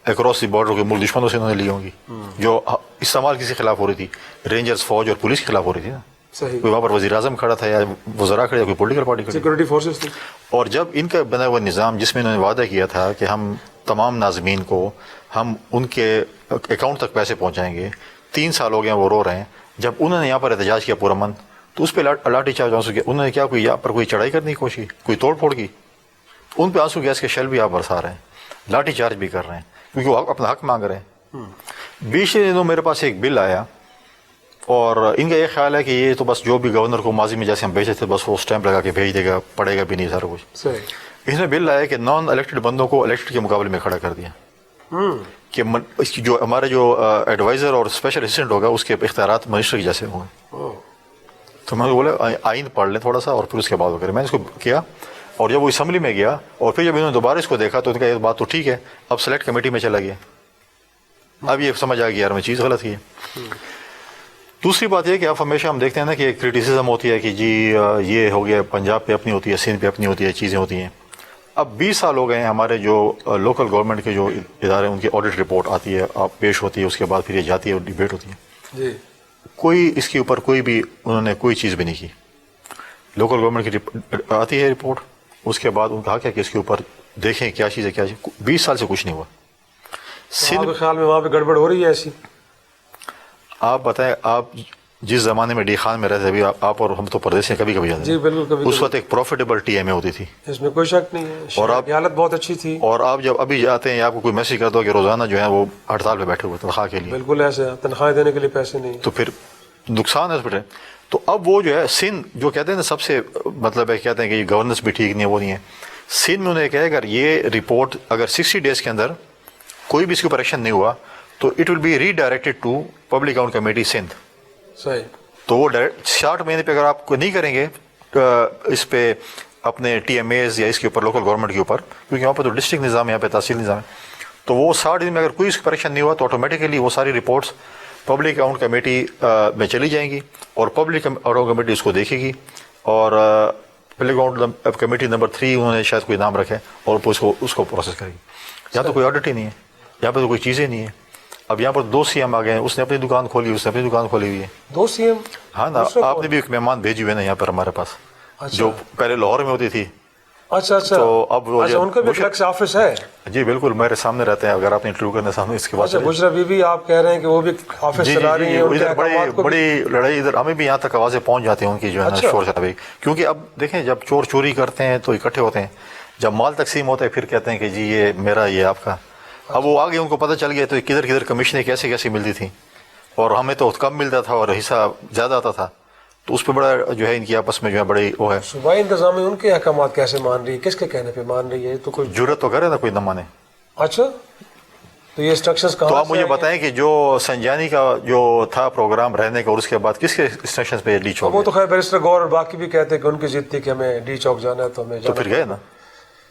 اکراس دی بارڈر کے ملک دشمنوں سے انہوں نے لی ہوں گی جو استعمال کسی خلاف ہو رہی تھی, رینجرز فوج اور پولیس کے خلاف ہو رہی تھی نا. کوئی وہاں پر وزیر اعظم کھڑا تھا یا وزراء کھڑے, کوئی پولیٹیکل پارٹی کھڑی, سیکورٹی فورسز تھی. اور جب ان کا بنا ہوا نظام جس میں انہوں نے وعدہ کیا تھا کہ ہم تمام ناظمین کو ہم ان کے اکاؤنٹ تک پیسے پہنچائیں گے, 3 سال ہو گئے وہ رو رہے ہیں. جب انہوں نے یہاں پر احتجاج کیا پورا من, تو اس پہ لاٹھی چارج آنسو گیا. انہوں نے کیا کوئی یہاں پر کوئی چڑھائی کرنے کی کوشش کی, کوئی توڑ پھوڑ کی؟ ان پہ آنسو گیس کے شیل بھی آپ برسا رہے ہیں, لاٹھی چارج بھی کر رہے ہیں کیونکہ وہ اپنا حق مانگ رہے ہیں. بیچ دنوں میرے پاس ایک بل آیا اور ان کا یہ خیال ہے کہ یہ تو بس جو بھی گورنر کو ماضی میں جیسے ہم بھیجتے تھے بس وہ اسٹیمپ لگا کے بھیج دے گا, پڑے گا بھی نہیں سارا کچھ. اس میں بل لایا کہ نان الیکٹڈ بندوں کو الیکٹڈ کے مقابلے میں کھڑا کر دیا کہ جو ہمارے جو ایڈوائزر اور اسپیشل اسسٹنٹ ہوگا اس کے اختیارات منسٹر کے جیسے ہوں گے. تو میں نے بولا آئین پڑھ لیں تھوڑا سا اور پھر اس کے بعد وہ کریں. میں نے اس کو کیا اور جب وہ اسمبلی میں گیا اور پھر جب انہوں نے دوبارہ اس کو دیکھا تو ان کا یہ بات تو ٹھیک ہے, اب سلیکٹ کمیٹی میں چلا گیا. اب یہ سمجھ آ گیا یار میں چیز غلط کی ہے. دوسری بات یہ کہ اب ہمیشہ ہم دیکھتے ہیں نا کہ کرٹیسزم ہوتی ہے کہ جی یہ ہو گیا, پنجاب پہ اپنی ہوتی ہے, سندھ پہ اپنی ہوتی ہے, چیزیں ہوتی ہیں. اب 20 سال ہو گئے ہیں ہمارے جو لوکل گورنمنٹ کے جو ادارے ان کی آڈٹ رپورٹ آتی ہے, آپ پیش ہوتی ہے, اس کے بعد پھر یہ جاتی ہے اور ڈیبیٹ ہوتی ہے. کوئی اس کے اوپر کوئی بھی انہوں نے کوئی چیز بھی نہیں کی. لوکل گورنمنٹ کی آتی ہے رپورٹ, اس کے بعد ان کا کیا کہ اس کے اوپر دیکھیں کیا چیز ہے کیا چیز. 20 سال سے کچھ نہیں ہوا. سندھ کے خیال میں وہاں پہ گڑبڑ ہو رہی ہے ایسی؟ آپ بتائیں, آپ جس زمانے میں ڈی خان میں رہتے ابھی آپ اور ہم تو پردیس میں کبھی جاتے جی بالکل کبھی اس وقت ایک پروفیٹیبل TMA ہوتی تھی, اس میں کوئی شک نہیں ہے, اور آپ کی حالت بہت اچھی تھی. اور آپ جب ابھی جاتے ہیں آپ کو کوئی میسج کر دو کہ روزانہ جو ہے وہ ہڑتال پہ بیٹھے ہوئے تنخواہ کے لیے, بالکل ایسے تنخواہیں دینے کے لیے پیسے نہیں, تو پھر نقصان ہے اس پہ. تو اب وہ جو ہے سندھ جو کہتے ہیں نا سب سے مطلب ہے کہتے ہیں کہ یہ گورننس بھی ٹھیک نہیں ہے, وہ نہیں ہے. سندھ میں انہوں نے کہا اگر یہ رپورٹ اگر 60 days کے اندر کوئی بھی اس کے اوپر ایکشن نہیں ہوا تو it will be redirected to public account committee Sindh. صحیح. تو وہ 60 مہینے پہ اگر آپ کو نہیں کریں گے اس پہ اپنے TMAs یا اس کے اوپر لوکل گورنمنٹ کے اوپر, کیونکہ وہاں پہ تو ڈسٹرکٹ نظام ہے, یہاں پہ تحصیل نظام ہے, تو وہ 60 دن میں اگر کوئی اس کا کریکشن نہیں ہوا تو آٹومیٹیکلی وہ ساری رپورٹس پبلک اکاؤنٹ کمیٹی میں چلی جائیں گی اور پبلک اکاؤنٹ کمیٹی اس کو دیکھے گی, اور پبلک اکاؤنٹ کمیٹی نمبر 3 انہوں نے شاید کوئی نام رکھا ہے, اور اس کو پروسیس کرے گی. یہاں تو کوئی آڈٹ ہی نہیں ہے, یہاں پہ تو کوئی چیزیں نہیں ہے. اب یہاں پر 2 CM آ گئے ہیں, اس نے اپنی دکان کھولی, اس نے اپنی دکان کھولی ہوئی ہے. 2 CM؟ ہاں نا, آپ نے بھی ایک مہمان بھیجی ہوئے نا یہاں پر ہمارے پاس, جو پہلے لاہور میں ہوتی تھی. اچھا تو اب وہ ان کا بھی ایک آفس ہے؟ جی بالکل میرے سامنے رہتے ہیں, اگر آپ نے انٹرویو کرنے سامنے اس کے بعد. بشرا بی بی آپ کہہ رہے ہیں کہ وہ بھی آفس چلا رہی ہیں, ادھر بڑی لڑائی, ادھر ہمیں بھی یہاں تک آوازیں پہنچ جاتی ہیں ان کی جو ہے نا شور شرابے, کیونکہ اب دیکھیں جب چور چوری کرتے ہیں تو اکٹھے ہوتے ہیں, جب مال تقسیم ہوتا ہے پھر کہتے ہیں کہ جی یہ میرا یہ آپ کا. اب وہ آگے ان کو پتہ چل گیا تو کدھر کدھر کمیشنیں کیسے کیسے ملتی تھیں, اور ہمیں تو کم ملتا تھا اور حصہ زیادہ آتا تھا, تو اس پہ بڑا جو ہے ان کی آپس میں جو ہے بڑی وہ ہے. صوبائی انتظامیہ ان کے احکامات کیسے مان رہی ہے, کس کے کہنے پہ مان رہی ہے؟ تو کوئی جرت تو کرے نا کوئی نہ مانے. اچھا تو یہ انسٹرکشنز کہاں؟ تو آپ مجھے بتائیں کہ جو سنجانی کا جو تھا پروگرام رہنے کا, اور اس کے بعد کس کے انسٹرکشنز پہ ڈی چوک؟ وہ تو خیر بیرسٹر گور اور باقی بھی کہتے ہیں کہ ان کی ضد تھی کہ ہمیں ڈی چوک جانا ہے, تو ہمیں تو پھر گئے نا,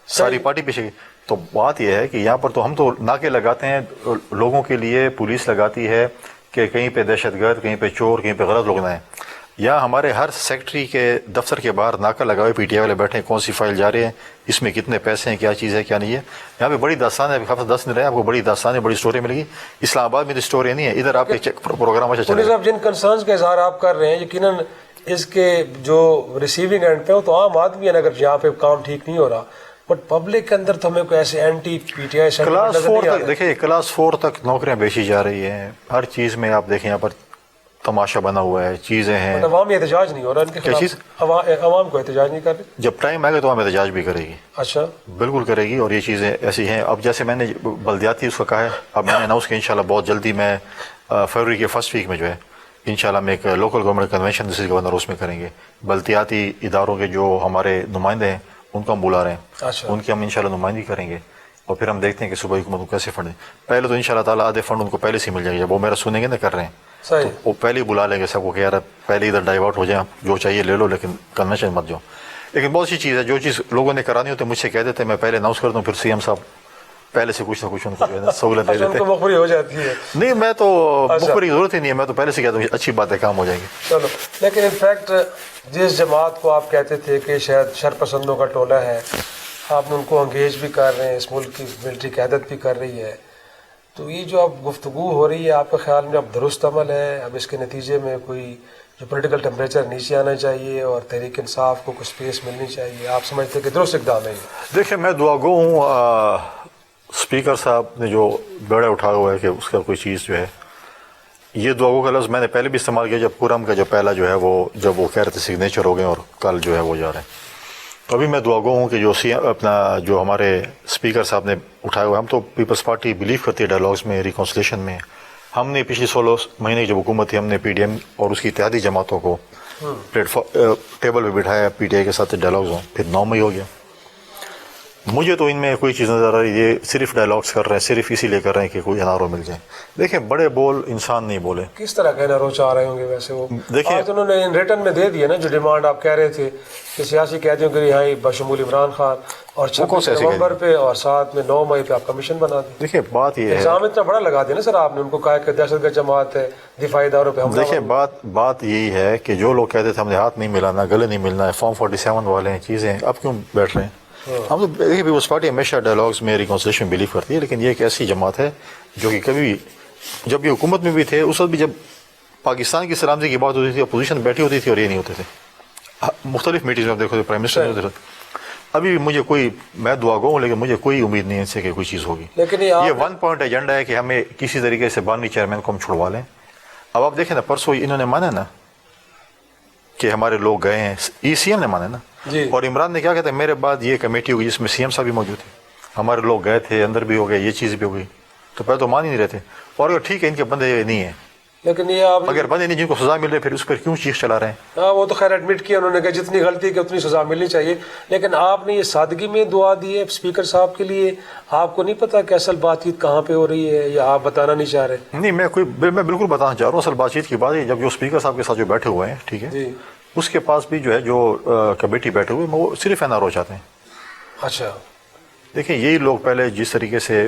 ساری پارٹی پیچھے گئی. تو بات یہ ہے کہ یہاں پر تو ہم تو ناکے لگاتے ہیں لوگوں کے لیے, پولیس لگاتی ہے کہ کہیں پہ دہشت گرد, کہیں پہ چور, کہیں پہ غلط لوگ نہ ہیں. یا ہمارے ہر سیکٹری کے دفتر کے باہر ناکہ لگا ہوئے PTI والے بیٹھے ہیں, کون سی فائل جا رہے ہیں, اس میں کتنے پیسے ہیں, کیا چیز ہے کیا نہیں ہے. یہاں پہ بڑی داستان ہے, ہفتہ 10 دن رہے آپ کو بڑی داستان ہے, بڑی اسٹوری ملے گی. اسلام آباد میں تو اسٹوری نہیں ہے, ادھر آپ کے پروگرام اچھا چلے گا. جن کنسرنز کا اظہار آپ کر رہے ہیں, یقیناً اس کے جو ریسیونگ اینڈ پہ ہو تو عام آدمی ہے, اگر یہاں پہ کام ٹھیک نہیں ہو رہا, بٹ پبلک کے اندر تو ہمیں کوئی ایسے anti P T I class 4 تک دیکھیں، کلاس 4 تک نوکریاں بیچی جا رہی ہیں، ہر چیز میں آپ دیکھیں یہاں پر تماشا بنا ہوا ہے، چیزیں ہیں. عوامی احتجاج نہیں ہو رہا ان کے کیا چیز؟ خلاف؟ عوام کو احتجاج نہیں کر رہے؟ جب ٹائم آئے گا تو عوام احتجاج بھی کرے گی. اچھا، بالکل کرے گی. اور یہ چیزیں ایسی ہیں، اب جیسے میں نے بلدیاتی اس کو کہا ہے، اب میں نے اناؤنس کیا انشاءاللہ بہت جلدی میں فروری کے فرسٹ ویک میں جو ہے انشاءاللہ ہم ایک local government convention district governor اس میں کریں گے. بلدیاتی اداروں کے جو ہمارے نمائندے ہیں ان کو ہم بلا رہے ہیں، اچھا، ان کی ہم انشاءاللہ نمائندگی کریں گے، اور پھر ہم دیکھتے ہیں کہ صوبائی حکومت کو کیسے فنڈ دیں. پہلے تو انشاءاللہ تعالیٰ آدھے فنڈ ان کو پہلے سے مل جائیں گے، جب وہ میرا سنیں گے نا کر رہے ہیں صحیح، تو وہ پہلے ہی بلا لیں گے سب کو کہ یار پہلے ادھر ڈائیورٹ ہو جائیں، جو چاہیے لے لو لیکن کنونشن مت جاؤ. لیکن بہت سی چیز ہے، جو چیز لوگوں نے کرانی ہوتی ہے مجھ سے کہہ دیتے ہیں، میں پہلے اناؤنس کر دوں، پھر سی ایم صاحب پہلے سے کچھ نہ کچھ ان کو جو ہے نا سہولت دے اچھا، ان دیتے کو ہیں. مخبری ہو جاتی ہے. نہیں میں تو مخبری کی ضرورت ہی نہیں ہے، میں تو پہلے سے کہتا ہوں اچھی بات ہے، کام ہو جائے گی. چلو، لیکن انفیکٹ جس جماعت کو آپ کہتے تھے کہ شاید شرپسندوں کا ٹولہ ہے، آپ ان کو انگیج بھی کر رہے ہیں، اس ملک کی ملٹری قیادت بھی کر رہی ہے، تو یہ جو اب گفتگو ہو رہی ہے آپ کے خیال میں اب درست عمل ہے؟ اب اس کے نتیجے میں کوئی جو پولیٹیکل ٹیمپریچر نیچے آنا چاہیے اور تحریک انصاف کو کچھ اسپیس ملنی چاہیے، آپ سمجھتے ہیں کہ درست اقدام ہے یہ؟ دیکھیں میں دعا گو ہوں، اسپیکر صاحب نے جو بیڑا اٹھایا ہوا ہے کہ اس کا کوئی چیز جو ہے، یہ دعا گو کا لفظ میں نے پہلے بھی استعمال کیا جب پورم کا جو پہلا جو ہے وہ جب وہ کہہ رہے تھے سگنیچر ہو گئے اور کل جو ہے وہ جا رہے ہیں. تو ابھی میں دعا گو ہوں کہ جو اپنا جو ہمارے اسپیکر صاحب نے اٹھایا ہوا ہے، ہم تو پیپلز پارٹی بلیو کرتی ہے ڈائلاگس میں، ریکنسلیشن میں. ہم نے پچھلی 16 مہینے کی جب حکومت تھی ہم نے پی ڈی ایم اور اس کی اتحادی جماعتوں کو ٹیبل پہ بٹھایا، پی ٹی آئی کے ساتھ ڈائلاگز ہوں، پھر 9 مئی ہو گیا. مجھے تو ان میں کوئی چیز نظر آ رہی ہے، یہ صرف ڈائلاگس کر رہے ہیں، صرف اسی لیے کر رہے ہیں کہ کوئی انارو مل جائے. دیکھیں بڑے بول انسان نہیں بولے. کس طرح کہنا روچ آ رہے ہوں گے ویسے وہ؟ دیکھیں آج انہوں نے ریٹن میں دے دیا نا جو ڈیمانڈ آپ کہہ رہے تھے کہ سیاسی قیدیوں کی رہائی بشمول عمران خان، اور 26 نومبر پہ اور ساتھ میں 9 مئی پہ آپ کمیشن بنا دیں. دیکھیں بات یہ ہے، الزام اتنا بڑا لگا دیا نا سر آپ نے، ان کو کہا کہ دہشت گرد جماعت ہے، دفاعی اداروں پہ حملہ. دیکھیں بات یہی ہے کہ جو لوگ کہتے تھے ہم نے ہاتھ نہیں ملانا، گلے نہیں ملنا ہے، فارم 47 والے ہیں چیزیں، اب کیوں بیٹھ رہے ہیں؟ ہم تو دیکھیں پیپلز پارٹی ہمیشہ ڈائلاگس میں ریکنسلیشن بلیو کرتی ہے، لیکن یہ ایک ایسی جماعت ہے جو کہ کبھی جب یہ حکومت میں بھی تھے اس وقت بھی جب پاکستان کی سلامتی کی بات ہوتی تھی اپوزیشن بیٹھی ہوتی تھی اور یہ نہیں ہوتے تھے. مختلف میٹنگز میں دیکھو پرائم منسٹر نہیں ہوتے تھے. ابھی مجھے کوئی، میں دعا گو ہوں لیکن مجھے کوئی امید نہیں ہے ان سے کہ کوئی چیز ہوگی. لیکن یہ 1 پوائنٹ ایجنڈا ہے کہ ہمیں کسی طریقے سے بانی چیئرمین کو ہم چھڑوا لیں. اب آپ دیکھیں نا پرسوں انہوں نے مانا نا کہ ہمارے لوگ گئے ہیں، ای سی ایم نے مانا نا جی، اور عمران نے کیا کہتے ہیں میرے بعد یہ کمیٹی ہوگی جس میں سی ایم صاحب بھی موجود تھے، ہمارے لوگ گئے تھے، اندر بھی ہو گئے، یہ چیز بھی ہو گئی. تو پہلے تو مان ہی نہیں رہے تھے. اور اگر ٹھیک ہے ان کے بندے نہیں ہیں، لیکن یہ آپ اگر بندے نہیں جن کو سزا مل رہی ہے پھر اس پر کیوں چیخ چلا رہے ہیں؟ ہاں وہ تو خیر ایڈمٹ کیا انہوں نے کہ جتنی غلطی کی اتنی سزا ملنی چاہیے، لیکن آپ نے یہ سادگی میں دعا دی ہے اسپیکر صاحب کے لیے. آپ کو نہیں پتا کہ اصل بات چیت کہاں پہ ہو رہی ہے یا آپ بتانا نہیں چاہ رہے؟ نہیں میں بالکل بتانا چاہ رہا ہوں. اصل بات چیت کی بات ہے جب جو اسپیکر صاحب کے ساتھ جو بیٹھے ہوئے ہیں ٹھیک ہے جی، اس کے پاس بھی جو ہے جو کمیٹی بیٹھے ہوئے وہ صرف این آر او چاہتے ہیں. اچھا، دیکھیں یہی لوگ پہلے جس طریقے سے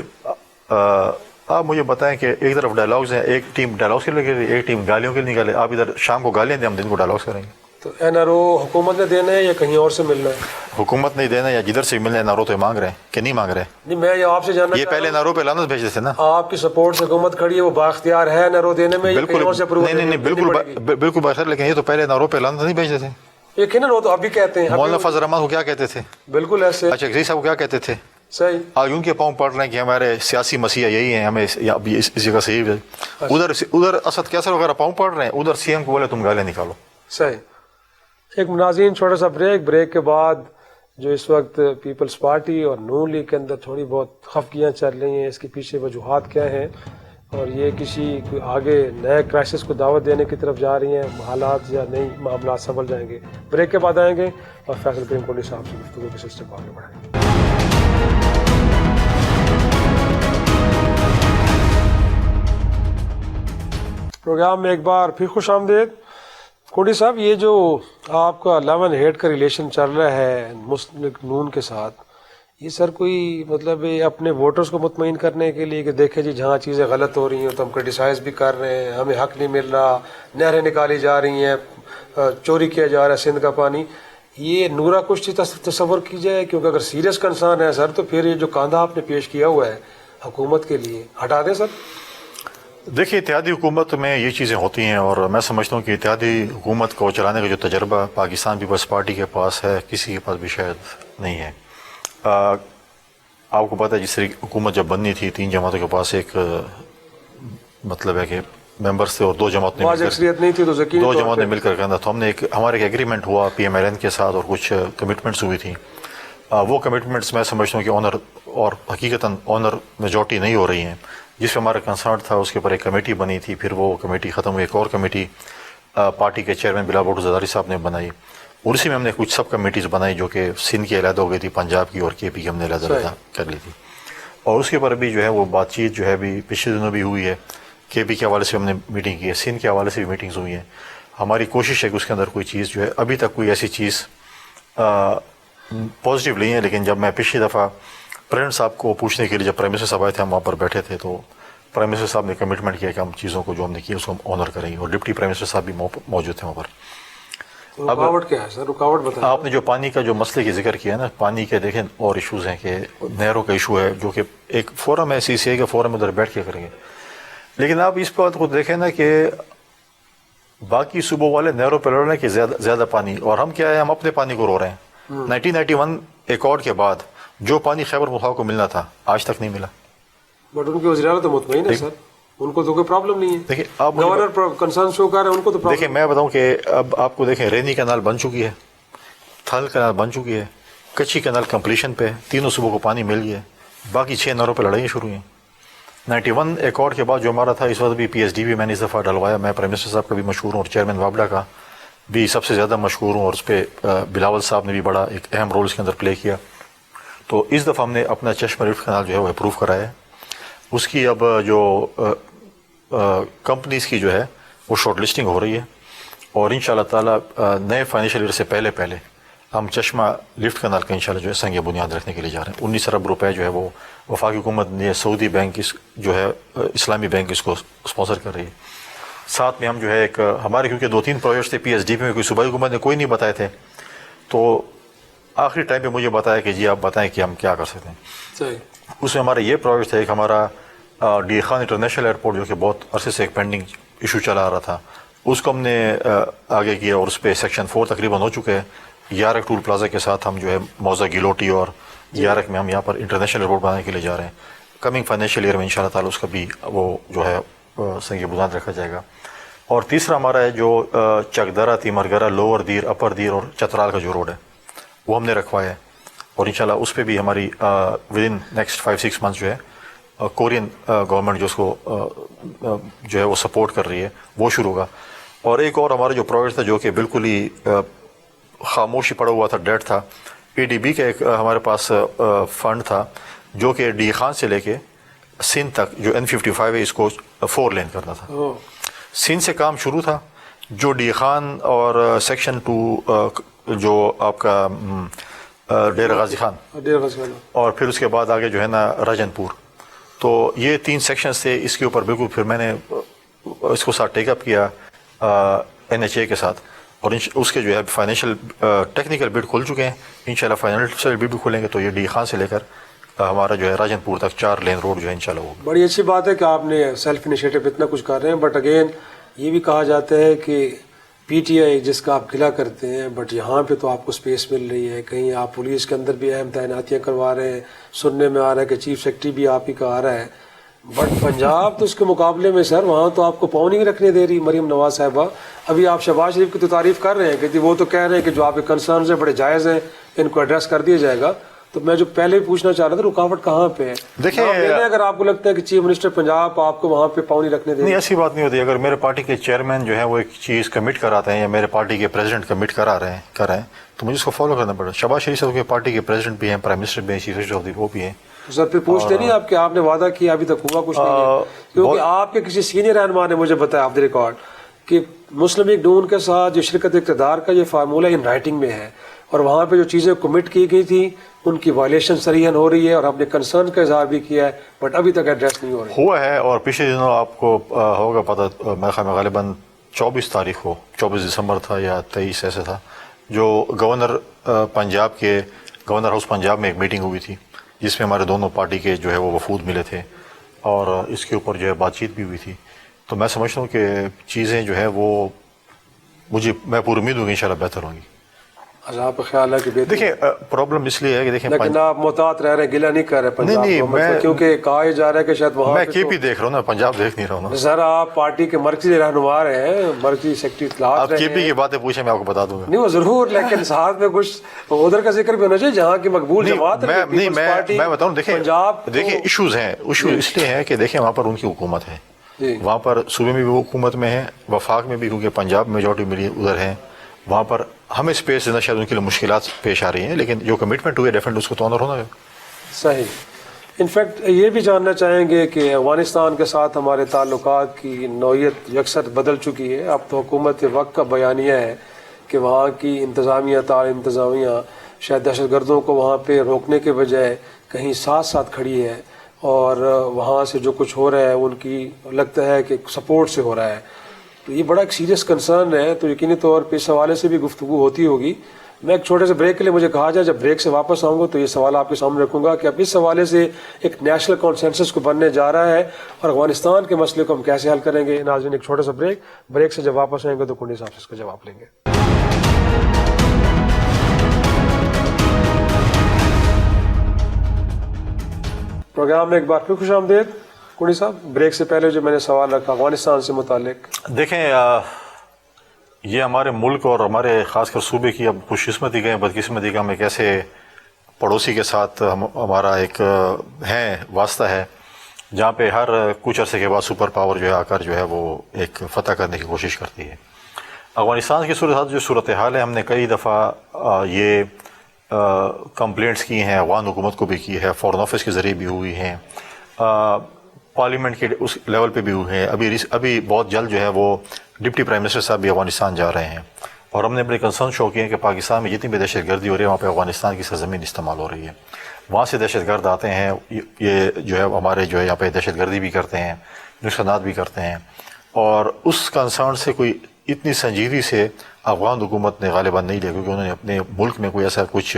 آپ مجھے بتائیں کہ ایک طرف ڈائلاگز ہیں، ایک ٹیم ڈائلاگس کے لیے نکالے، ایک ٹیم گالیوں کے لیے نکالے. آپ ادھر شام کو گالیاں دیں، ہم دن کو ڈائلاگس کریں گے. تو این آر او حکومت نے دینا ہے یا کہیں اور سے ملنا ہے؟ حکومت نہیں دینا یا جدھر سے ملنا ہے. این آر او تو مانگ رہے ہیں کہ نہیں مانگ رہے ہیں؟ نہیں میں یہ آپ سے جاننا یہ پہلے این آر او پہ لانت بھیجتے تھے نا. آپ کی سپورٹ سے حکومت کھڑی ہے، وہ بااختیار ہے این آر او دینے میں یا کہیں اور سے اپروول؟ نہیں بالکل بہتر، لیکن یہ تو پہلے این آر او پہ لانت نہیں بھیجتے تھے. یقیناً وہ تو ابھی کہتے ہیں. مولانا فضل الرحمان کو کیا کہتے تھے؟ بالکل ایسے. اچھا غزی صاحب کو کیا کہتے تھے؟ صحیح. آج ان کے پاؤں پڑ رہے ہیں کہ ہمارے سیاسی مسیح یہی ہیں، ہمیں اس جگہ صحیح ہے. ادھر اسد کیسر وغیرہ پاؤں پڑ رہے ہیں، ادھر سی ایم کو بولے تم گالیاں نکالو. صحیح. ایک ناظرین چھوٹا سا بریک کے بعد جو اس وقت پیپلز پارٹی اور نون لیگ کے اندر تھوڑی بہت خفگیاں چل رہی ہیں، اس کے پیچھے وجوہات کیا ہیں اور یہ کسی آگے نئے کرائسس کو دعوت دینے کی طرف جا رہی ہیں، حالات یا نئی معاملات سنبھل جائیں گے. بریک کے بعد آئیں گے اور فیصل کریم کوٹلی صاحب سے گفتگو کے سلسلے کو آگے بڑھائیں گے. پروگرام میں ایک بار پھر خوش آمدید. کوٹلی صاحب یہ جو آپ کا 11 ہیڈ کا ریلیشن چل رہا ہے مسلم نون کے ساتھ، یہ سر کوئی مطلب اپنے ووٹرز کو مطمئن کرنے کے لیے کہ دیکھیں جی جہاں چیزیں غلط ہو رہی ہیں تو ہم کرٹیسائز بھی کر رہے ہیں، ہمیں حق نہیں مل رہا، نہریں نکالی جا رہی ہیں، چوری کیا جا رہا ہے سندھ کا پانی، یہ نورا کچھ تصور کی جائے؟ کیونکہ اگر سیریس کنسرن ہے سر تو پھر یہ جو کاندھا آپ نے پیش کیا ہوا ہے حکومت کے لیے ہٹا دیں سر. دیکھیے اتحادی حکومت میں یہ چیزیں ہوتی ہیں اور میں سمجھتا ہوں کہ اتحادی حکومت کو چلانے کا جو تجربہ پاکستان پیپلز پارٹی کے پاس ہے کسی کے پاس بھی شاید نہیں ہے. آپ کو پتہ ہے جس طرح حکومت جب بننی تھی 3 جماعتوں کے پاس ایک مطلب ہے کہ ممبرس تھے اور 2 جماعت نے اکثریت نہیں تھی تو یقینی 2 طور جماعت پہ نے مل کر کرنا. تو ہم نے ہمارا ایک ایگریمنٹ ہوا PMLN کے ساتھ اور کچھ کمٹمنٹس ہوئی تھیں. وہ کمٹمنٹس میں سمجھتا ہوں کہ آنر اور حقیقتاً آنر میجورٹی نہیں ہو رہی ہیں. جس پہ ہمارا کنسرن تھا اس کے اوپر ایک کمیٹی بنی تھی, پھر وہ کمیٹی ختم ہوئی, ایک اور کمیٹی پارٹی کے چیئرمین بلاول بھٹو زرداری صاحب نے بنائی, اور اسی میں ہم نے کچھ سب کمیٹیز بنائی جو کہ سندھ کی علیحدہ ہو گئی تھی, پنجاب کی اور KP کی ہم نے علیحدہ کر لی تھی. اور اس کے اوپر بھی جو ہے وہ بات چیت جو ہے ابھی پچھلے دنوں بھی ہوئی ہے. KP کے حوالے سے ہم نے میٹنگ کی ہے, سندھ کے حوالے سے بھی میٹنگز ہوئی ہیں. ہماری کوشش ہے کہ اس کے اندر کوئی چیز جو ہے ابھی تک کوئی ایسی چیز پازیٹیو نہیں ہے. لیکن جب میں پچھلی دفعہ پریزیڈنٹ صاحب کو پوچھنے کے لیے جب پرائم منسٹر صاحب آئے تھے, ہم وہاں پر بیٹھے تھے, تو پرائم منسٹر صاحب نے کمٹمنٹ کیا کہ ہم چیزوں کو جو ہم نے کیا اس کو ہم آنر کریں گے, اور ڈپٹی پرائم منسٹر صاحب بھی موجود تھے وہاں پر. رکاوٹ کیا ہے سر؟ رکاوٹ بتائیں. آپ نے جو پانی کا جو مسئلے کی ذکر کیا نا, پانی کے دیکھیں اور ایشوز ہیں کہ نہروں کا ایشو ہے جو کہ ایک فورم ہے CCA کا فورم, ادھر بیٹھ کے کریں گے. لیکن آپ اس بات کو دیکھیں نا کہ باقی صوبوں والے نہروں پہ لڑ رہے ہیں کہ زیادہ پانی, اور ہم کیا ہے, ہم اپنے پانی کو رو رہے ہیں. 1991 ایکارڈ کے بعد جو پانی خیبر پختونخوا کو ملنا تھا آج تک نہیں ملا. بٹ ان کے وزیر اعلیٰ تو مطمئن ہے سر, ان کو تو کوئی پرابلم نہیں ہے. دیکھیں آپ گورنر کنسرن شو کر رہے ہیں, ان کو تو دیکھیں میں بتاؤں کہ اب آپ کو دیکھیں رینی کینال بن چکی ہے, تھل کینال بن چکی ہے, کچی کینال کمپلیشن پہ, تینوں صوبوں کو پانی مل گیا, باقی 6 نہروں پہ لڑائیاں شروع ہیں. 91 ایکارڈ کے بعد جو ہمارا تھا, اس وقت بھی PSD بھی میں نے اس دفعہ ڈلوایا. میں پرائم منسٹر صاحب کا بھی مشہور ہوں اور چیئرمین وابڈا کا بھی سب سے زیادہ مشہور ہوں, اور اس پہ بلاول صاحب نے بھی بڑا ایک اہم رول اس کے اندر پلے کیا. تو اس دفعہ ہم نے اپنا چشمہ لفٹ کینال جو ہے وہ اپروو کرایا ہے. اس کی اب جو کمپنیز کی جو ہے وہ شارٹ لسٹنگ ہو رہی ہے, اور انشاءاللہ تعالیٰ نئے فائنینشیل ایئر سے پہلے ہم چشمہ لفٹ کینال کا انشاءاللہ جو ہے سنگ بنیاد رکھنے کے لیے جا رہے ہیں. 19 ارب روپے جو ہے وہ وفاقی حکومت نے, سعودی بینک جو ہے اسلامی بینک اس کو اسپانسر کر رہی ہے. ساتھ میں ہم جو ہے ایک ہمارے کیونکہ 2-3 پروجیکٹس تھے PSD میں, کوئی صوبائی حکومت نے کوئی نہیں بتائے تھے, تو آخری ٹائم پہ مجھے بتایا کہ جی آپ بتائیں کہ ہم کیا کر سکتے ہیں. اس میں ہمارا یہ پروجیکٹ ہے کہ ہمارا ڈی خان انٹرنیشنل ایئرپورٹ جو کہ بہت عرصے سے ایک پینڈنگ ایشو چلا آ رہا تھا, اس کو ہم نے آگے کیا, اور اس پہ سیکشن 4 تقریباً ہو چکے ہیں. یارک ٹول پلازا کے ساتھ ہم جو ہے موزہ گیلوٹی اور یارک میں ہم یہاں پر انٹرنیشنل ایئرپورٹ بنانے کے لیے جا رہے ہیں. کمنگ فائنینشیل ایئر میں انشاءاللہ تعالیٰ اس کا بھی وہ جو ہے سنگ بنیاد رکھا جائے گا. اور تیسرا ہمارا ہے جو چکدرا, تیمرگرا, لوور دیر, اپر دیر اور چترال کا جو روڈ ہے وہ ہم نے رکھوایا ہے, اور انشاءاللہ اس پہ بھی ہماری ودن نیکسٹ 5-6 منتھس جو ہے کورین گورنمنٹ جو اس کو جو ہے وہ سپورٹ کر رہی ہے وہ شروع ہوگا. اور ایک اور ہمارا جو پروجیکٹ تھا جو کہ بالکل ہی خاموشی پڑا ہوا تھا, ڈیٹ تھا, ADB کا ایک ہمارے پاس فنڈ تھا جو کہ ڈی خان سے لے کے سندھ تک جو N55 ہے اس کو 4 لین کرنا تھا. سندھ سے کام شروع تھا, جو ڈی خان اور سیکشن 2 جو آپ کا ڈیرہ غازی خان, اور پھر اس کے بعد آگے جو ہے نا راجن پور, تو یہ 3 سیکشنز تھے. اس کے اوپر بالکل پھر میں نے اس کو ساتھ ٹیک اپ کیا NHA کے ساتھ, اور اس کے جو ہے فائنینشیل ٹیکنیکل بڈ کھل چکے ہیں. انشاءاللہ فائنینشیل بڈ بھی کھلیں گے تو یہ ڈی خان سے لے کر ہمارا جو ہے راجن پور تک 4 لین روڈ جو ہے انشاءاللہ ہوگا. بڑی اچھی بات ہے کہ آپ نے سیلف انیشیٹو اتنا کچھ کر رہے ہیں, بٹ اگین یہ بھی کہا جاتا ہے کہ PTI جس کا آپ گلا کرتے ہیں, بٹ یہاں پہ تو آپ کو سپیس مل رہی ہے. کہیں آپ پولیس کے اندر بھی اہم تعیناتیاں کروا رہے ہیں, سننے میں آ رہا ہے کہ چیف سیکرٹری بھی آپ ہی کا آ رہا ہے, بٹ پنجاب تو اس کے مقابلے میں سر وہاں تو آپ کو پاؤں نہیں رکھنے دے رہی مریم نواز صاحبہ. ابھی آپ شہباز شریف کی تو تعریف کر رہے ہیں کہ وہ تو کہہ رہے ہیں کہ جو آپ کے کنسرنز ہیں بڑے جائز ہیں, ان کو ایڈریس کر دیا جائے گا. تو میں جو پہلے پوچھنا چاہ رہا تھا رکاوٹ کہاں پہ ہے؟ دیکھیں اگر آپ کو لگتا ہے کہ چیف منسٹر پنجاب آپ کو وہاں پہ پاؤں نہیں رکھنے دیں, نہیں ایسی بات نہیں ہوتی. اگر میرے پارٹی کے چیئرمین جو ہے وہ ایک چیز کمٹ کراتے ہیں یا میرے پارٹی کے پریزیڈنٹ کمٹ کر رہے ہیں تو مجھے اس کو فالو کرنا پڑے. شہباز شریف صاحب کے پارٹی کے پریزیڈنٹ بھی ہیں, پرائم منسٹر بھی ہیں, چیف منسٹر وہ بھی ہیں. سر پھر پوچھتے نہیں آپ کہ آپ نے وعدہ کیا ابھی تک ہوا کچھ نہیں ہے؟ کیونکہ آپ کے کسی سینئر رہنما نے مجھے بتایا آف دی ریکارڈ کہ مسلم لیگ نون کے ساتھ جو شرکت اقتدار کا یہ فارمولہ ان رائٹنگ میں ہے, اور وہاں پہ جو چیزیں کمٹ کی گئی تھی ان کی وائلیشن سریحاً ہو رہی ہے, اور اپنے کنسرن کا اظہار بھی کیا ہے, بٹ ابھی تک ایڈریس نہیں ہو رہی ہوا ہے. اور پچھلے دنوں آپ کو ہوگا پتہ, میرے خیال میں غالباً 24 تاریخ کو 24 دسمبر تھا یا 23 ایسے تھا, جو گورنر پنجاب کے گورنر ہاؤس پنجاب میں ایک میٹنگ ہوئی تھی جس میں ہمارے دونوں پارٹی کے جو ہے وہ وفود ملے تھے, اور اس کے اوپر جو ہے بات چیت بھی ہوئی تھی. تو میں سمجھتا ہوں کہ چیزیں جو ہے وہ میں پوری امید ہوں کہ انشاءاللہ بہتر ہوں گی. آپ کا خیال ہے کہ دیکھیں پرابلم اس لیے ہے کہ دیکھیں لیکن آپ محتاط رہ رہے ہیں, گلہ نہیں کر رہے پنجاب حکومت سے, کیونکہ کہا یہ جا رہا ہے کہ شاید وہاں میں کے پی دیکھ رہا ہوں نا, پنجاب دیکھ نہیں رہا ہوں نا. سر آپ پارٹی کے مرکزی رہنما رہے ہیں, مرکزی سیکرٹری اطلاعات آپ کے پی کی باتیں پوچھیں میں آپ کو بتا دوں گا. نہیں وہ ضرور, لیکن ساتھ میں کچھ ادھر کا ذکر بھی ہونا چاہیے جہاں کی مقبول جماعت ہے. میں بتاؤں دیکھیں ایشوز ہیں, ایشوز اس لیے ہیں کہ دیکھیں وہاں پر ان کی حکومت ہے, وہاں پر صوبے میں بھی وہ حکومت میں ہے, وفاق میں بھی, کیونکہ پنجاب میجورٹی ملی ادھر ہے, وہاں پر ہمیں اسپیس دینا شاید ان کے لیے مشکلات پیش آ رہی ہیں, لیکن جو کمٹمنٹ ہوئی ہے ڈیفینیٹلی اس کو تو آنر ہونا ہے. صحیح. انفیکٹ یہ بھی جاننا چاہیں گے کہ افغانستان کے ساتھ ہمارے تعلقات کی نوعیت یکسر بدل چکی ہے. اب تو حکومت وقت کا بیانیہ ہے کہ وہاں کی انتظامیہ, تعلیم انتظامیہ شاید دہشت گردوں کو وہاں پہ روکنے کے بجائے کہیں ساتھ ساتھ کھڑی ہے, اور وہاں سے جو کچھ ہو رہا ہے ان کی لگتا ہے کہ سپورٹ سے ہو رہا ہے. تو یہ بڑا ایک سیریس کنسرن ہے, تو یقینی طور پہ اس حوالے سے بھی گفتگو ہوتی ہوگی. میں ایک چھوٹے سے بریک کے لیے مجھے کہا جائے, جب بریک سے واپس آؤں گا تو یہ سوال آپ کے سامنے رکھوں گا کہ اب اس حوالے سے ایک نیشنل کانسنسس کو بننے جا رہا ہے, اور افغانستان کے مسئلے کو ہم کیسے حل کریں گے. ناظرین ایک چھوٹا سا بریک سے جب واپس آئیں گے تو کنڈی صاحب سے اس کا جواب لیں گے. پروگرام میں ایک بار پھر خوش آمدید. کنڈی صاحب, بریک سے پہلے جو میں نے سوال رکھا افغانستان سے متعلق, دیکھیں یہ ہمارے ملک اور ہمارے خاص کر صوبے کی اب خوش قسمتی کا بدقسمتی کا ہمیں کیسے پڑوسی کے ساتھ ہمارا ایک ہے واسطہ ہے جہاں پہ ہر کچھ عرصے کے بعد سپر پاور جو ہے آ کر جو ہے وہ ایک فتح کرنے کی کوشش کرتی ہے. افغانستان کی صورتحال ہے, ہم نے کئی دفعہ یہ کمپلینٹس کی ہیں, افغان حکومت کو بھی کی ہے, فورن آفس کے ذریعے بھی ہوئی ہیں, پارلیمنٹ کے اس لیول پہ بھی ہوئے ہیں. ابھی بہت جلد جو ہے وہ ڈپٹی پرائم منسٹر صاحب بھی افغانستان جا رہے ہیں, اور ہم نے اپنے کنسرن شو کیے ہیں کہ پاکستان میں جتنی بھی دہشت گردی ہو رہی ہے وہاں پہ افغانستان کی سرزمین استعمال ہو رہی ہے. وہاں سے دہشت گرد آتے ہیں, یہ جو ہے ہمارے جو ہے یہاں پہ دہشت گردی بھی کرتے ہیں, نقصانات بھی کرتے ہیں, اور اس کنسرن سے کوئی اتنی سنجیدگی سے افغان حکومت نے غالباً نہیں لیا, کیونکہ انہوں نے اپنے ملک میں کوئی ایسا کچھ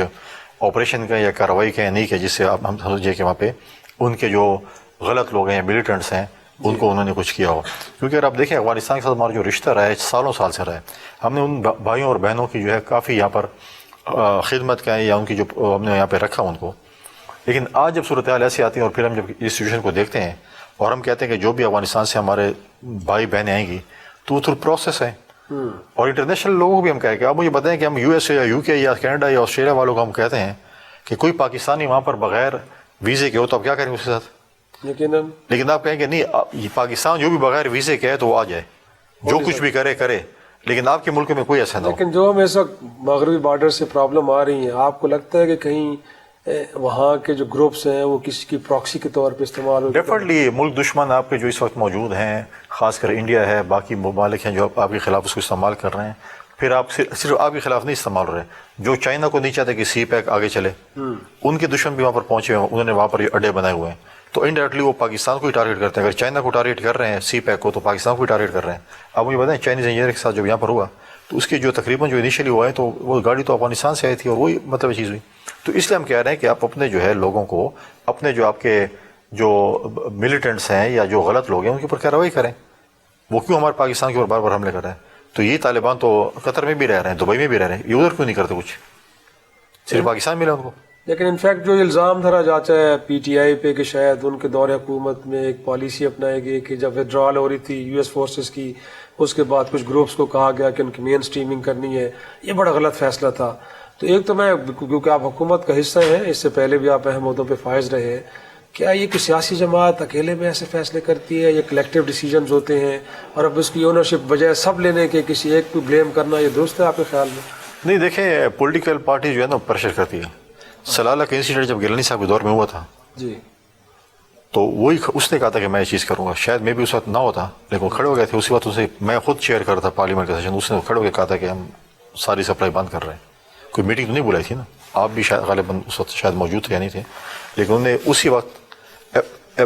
آپریشن کا یا کارروائی کا نہیں کیا جس سے ہم سمجھیں کہ وہاں پہ ان کے جو غلط لوگ ہیں یا ملیٹنٹس ہیں ان کو انہوں نے کچھ کیا ہو. کیونکہ اگر آپ دیکھیں افغانستان کے ساتھ ہمارا جو رشتہ رہا ہے سالوں سال سے رہا ہے, ہم نے ان بھائیوں اور بہنوں کی جو ہے کافی یہاں پر خدمت کا ہے یا ان کی جو ہم نے یہاں پہ رکھا ان کو. لیکن آج جب صورتحال ایسی آتی ہے اور پھر ہم جب اس سچویشن کو دیکھتے ہیں اور ہم کہتے ہیں کہ جو بھی افغانستان سے ہمارے بھائی بہنیں آئیں گی تو وہ تھرو پروسیس ہے, اور انٹرنیشنل لوگوں کو بھی ہم کہیں کہ آپ مجھے بتائیں کہ ہم یو ایس اے یا یو کے یا کینیڈا یا آسٹریلیا والوں کو ہم کہتے ہیں کہ کوئی پاکستانی وہاں پر بغیر ویزے کے ہو تو آپ کیا کریں گے اس کے ساتھ؟ لیکن آپ کہیں کہ نہیں پاکستان جو بھی بغیر ویزے کے ہے تو وہ آ جائے, جو کچھ بھی کرے, لیکن آپ کے ملک میں کوئی ایسا نہ ہو. لیکن جو ہم اس وقت مغربی بارڈر سے پرابلم آ رہی ہیں, آپ کو لگتا ہے کہ کہیں وہاں کے جو گروپس ہیں وہ کسی کی پراکسی کے طور پہ استعمال ہو؟ ڈیفینیٹلی ملک دشمن آپ کے جو اس وقت موجود ہیں, خاص کر انڈیا ہے, باقی ممالک ہیں جو آپ کے خلاف اس کو استعمال کر رہے ہیں. پھر آپ صرف آپ کے خلاف نہیں استعمال ہو رہے, جو چائنا کو نہیں چاہتے کہ سی پیک آگے چلے, ان کے دشمن بھی وہاں پر پہنچے ہوئے ہیں, انہوں نے وہاں پر اڈے بنائے ہوئے ہیں, تو انڈائریکٹلی وہ پاکستان کو ہی ٹارگیٹ کرتے ہیں. اگر چائنا کو ٹارگیٹ کر رہے ہیں سی پیک کو, تو پاکستان کو ہی ٹارگیٹ کر رہے ہیں. اب مجھے بتائیں چائنیز انجینئر کے ساتھ جب یہاں پر ہوا تو اس کی جو تقریباً جو انیشلی ہوا ہے تو وہ گاڑی تو افغانستان سے آئی تھی, اور وہی مطلب چیز ہوئی. تو اس لیے ہم کہہ رہے ہیں کہ آپ اپنے جو ہے لوگوں کو, اپنے جو آپ کے جو ملیٹنٹس ہیں یا جو غلط لوگ ہیں ان کے اوپر کارروائی کریں. وہ کیوں ہمارے پاکستان کے اوپر بار بار حملے کر رہے ہیں؟ تو یہ طالبان تو قطر میں بھی رہ رہے ہیں, دبئی میں بھی رہ رہے ہیں, یہ ادھر کیوں نہیں کرتے کچھ, صرف پاکستان ملا ان کو. لیکن انفیکٹ جو الزام دھرا جاتا ہے پی ٹی آئی پہ کہ شاید ان کے دور حکومت میں ایک پالیسی اپنائی گئی کہ جب ودرال ہو رہی تھی یو ایس فورسز کی, اس کے بعد کچھ گروپس کو کہا گیا کہ ان کی مین سٹریمنگ کرنی ہے, یہ بڑا غلط فیصلہ تھا. تو ایک تو میں, کیونکہ آپ حکومت کا حصہ ہیں, اس سے پہلے بھی آپ اہم عہدوں پہ فائز رہے ہیں, کیا یہ کہ سیاسی جماعت اکیلے میں ایسے فیصلے کرتی ہے, یہ کلیکٹیو ڈیسیجنز ہوتے ہیں, اور اب اس کی اونرشپ بجائے سب لینے کے کسی ایک کو بلیم کرنا, یہ درست ہے آپ کے خیال میں؟ نہیں, دیکھیں پولیٹیکل پارٹی جو ہے نا پریشر کرتی ہے. سلالہ کا انسیڈنٹ جب گیلانی صاحب کے دور میں ہوا تھا جی, تو وہی اس نے کہا تھا کہ میں یہ چیز کروں گا, شاید میں بھی اس وقت نہ ہوتا, لیکن وہ کھڑے ہو گئے تھے. اسی وقت اسے میں خود چیئر کر رہا تھا پارلیمنٹ کا سیشن, اس نے کھڑے ہو کے کہا تھا کہ ہم ساری سپلائی بند کر رہے ہیں. کوئی میٹنگ تو نہیں بلائی تھی نا, آپ بھی شاید غالباً اس وقت شاید موجود تھے یا نہیں تھے, لیکن انہوں نے اسی وقت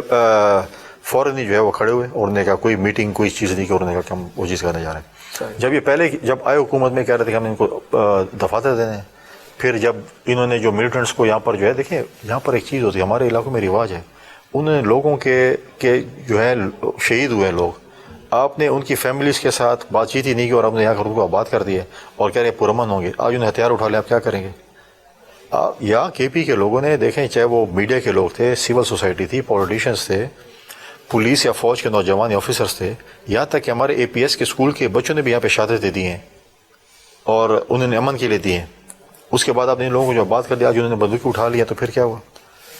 فوراً ہی جو ہے وہ کھڑے ہوئے اور انہوں نے کہا کوئی میٹنگ کوئی چیز نہیں, کہ انہوں نے کہا کہ ہم وہ چیز کرنے جا رہے ہیں. جب یہ پہلے جب آئے حکومت میں کہہ رہے تھے کہ ہم ان کو دفاتر دینے ہیں, پھر جب انہوں نے جو ملیٹنٹس کو یہاں پر جو ہے, دیکھیں یہاں پر ایک چیز ہوتی ہے, ہمارے علاقوں میں رواج ہے, انہوں نے لوگوں کے جو ہے شہید ہوئے لوگ, آپ نے ان کی فیملیز کے ساتھ بات چیت ہی نہیں کی اور آپ نے یہاں ان کو آباد کر دیے اور کہہ رہے پرامن ہوں گے. آج انہیں ہتھیار اٹھا لیں, آپ کیا کریں گے؟ یہاں کے پی کے لوگوں نے دیکھیں, چاہے وہ میڈیا کے لوگ تھے, سول سوسائٹی تھی, پولیٹیشنز تھے, پولیس یا فوج کے نوجوان یا آفیسرز تھے, یہاں تک کہ ہمارے اے پی ایس کے اسکول کے بچوں نے بھی یہاں پہ شہادتیں دی ہیں اور انہوں نے امن کے لیے دی ہیں. اس کے بعد آپ نے ان لوگوں کو جو بات کر دیا, آج انہوں نے بندوق اٹھا لیا, تو پھر کیا ہوا؟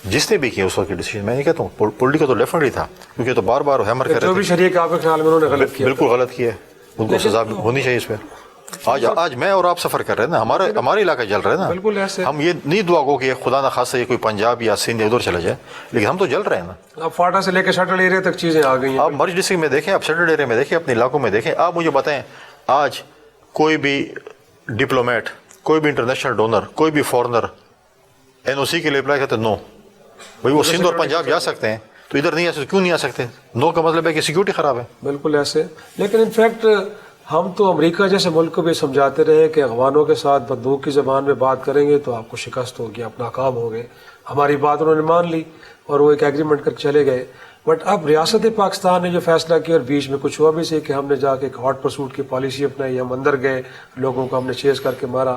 جس نے بھی کیا اس وقت کی ڈیسیجن, میں نہیں کہتا ہوں پولیٹیکل تو ڈیفینیٹلی تھا, کیونکہ تو بار بار ہیمر کر جو بھی شریک آپ کے خیال میں انہوں نے غلط کیا, بالکل غلط کیا ہے, ان کو سزا ہونی چاہیے اس پہ. آج میں اور آپ سفر کر رہے ہیں نا, ہمارا علاقہ جل رہا ہے نا. بالکل ایسے ہم یہ نہیں دعا کو کہ خدا نہ خاصا یہ کوئی پنجاب یا سندھ ادھر چلا جائے, لیکن ہم تو جل رہے ہیں نا. اب فاٹا سے لے کے شٹل ایریا تک چیزیں آ گئی ہیں. آپ مرج ڈسٹرکٹ میں دیکھیں, آپ سٹل ایریا میں دیکھیں, اپنے علاقوں میں دیکھیں. آپ مجھے بتائیں, آج کوئی بھی ڈپلومیٹ, کوئی بھی انٹرنیشنل ڈونر, کوئی بھی فورنر این او سی کے لیے اپلائی کرتے نو, بھائی وہ سندھ اور پنجاب جا سکتے ہیں تو ادھر نہیں آ سکتے, کیوں نہیں آ سکتے؟ نو کا مطلب ہے کہ سیکورٹی خراب ہے. بالکل ایسے. لیکن انفیکٹ ہم تو امریکہ جیسے ملک کو بھی سمجھاتے رہے کہ افغانوں کے ساتھ بندوق کی زبان میں بات کریں گے تو آپ کو شکست ہوگی, آپ ناکام ہو گئے. ہماری بات انہوں نے مان لی اور وہ ایک ایگریمنٹ کر چلے گئے. بٹ اب ریاست پاکستان نے جو فیصلہ کیا, اور بیچ میں کچھ ہوا بھی سے کہ ہم نے جا کے ایک ہاٹ پرسوٹ کی پالیسی اپنائی, ہم اندر گئے, لوگوں کو ہم نے چیز کر کے مارا.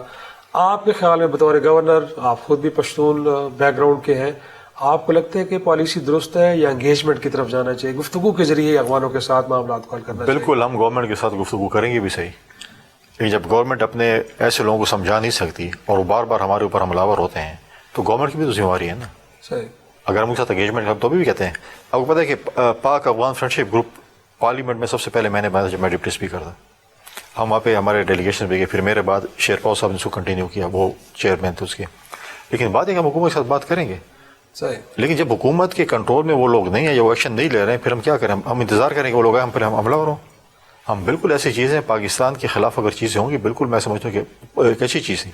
آپ کے خیال میں بطور گورنر, آپ خود بھی پشتون بیک گراؤنڈ کے ہیں, آپ کو لگتا ہے کہ پالیسی درست ہے یا انگیجمنٹ کی طرف جانا چاہیے, گفتگو کے ذریعے افغانوں کے ساتھ معاملات کو حل کرنا چاہیے؟ بالکل, ہم گورنمنٹ کے ساتھ گفتگو کریں گے بھی صحیح, لیکن جب گورنمنٹ اپنے ایسے لوگوں کو سمجھا نہیں سکتی اور وہ بار بار ہمارے اوپر حملہ ہوتے ہیں تو گورنمنٹ کی بھی تو ذمہ داری ہے نا. صحیح. اگر ہم ان کے ساتھ انگیجمنٹ کریں تو بھی کہتے ہیں. آپ کو پتہ ہے کہ Pak Afghan friendship group parliament میں سب سے پہلے میں نے بنایا جب میں ڈپٹی اسپیکر تھا. ہم وہاں پہ ہمارے ڈیلیگیشن بھی گئے, پھر میرے بعد شیر پاؤ صاحب نے اس کو کنٹینیو کیا, وہ چیئرمین تھے اس کے. لیکن بات ہے کہ ہم حکومت کے ساتھ بات کریں گے, صحیح. لیکن جب حکومت کے کنٹرول میں وہ لوگ نہیں ہیں یا وہ ایکشن نہیں لے رہے ہیں, پھر ہم کیا کریں؟ ہم انتظار کریں کہ وہ لوگ آئیں, ہم پہلے ہم حملہ ہوں. ہم بالکل ایسی چیزیں پاکستان کے خلاف اگر چیزیں ہوں گی, بالکل میں سمجھتا ہوں کہ ایک اچھی چیز ہے,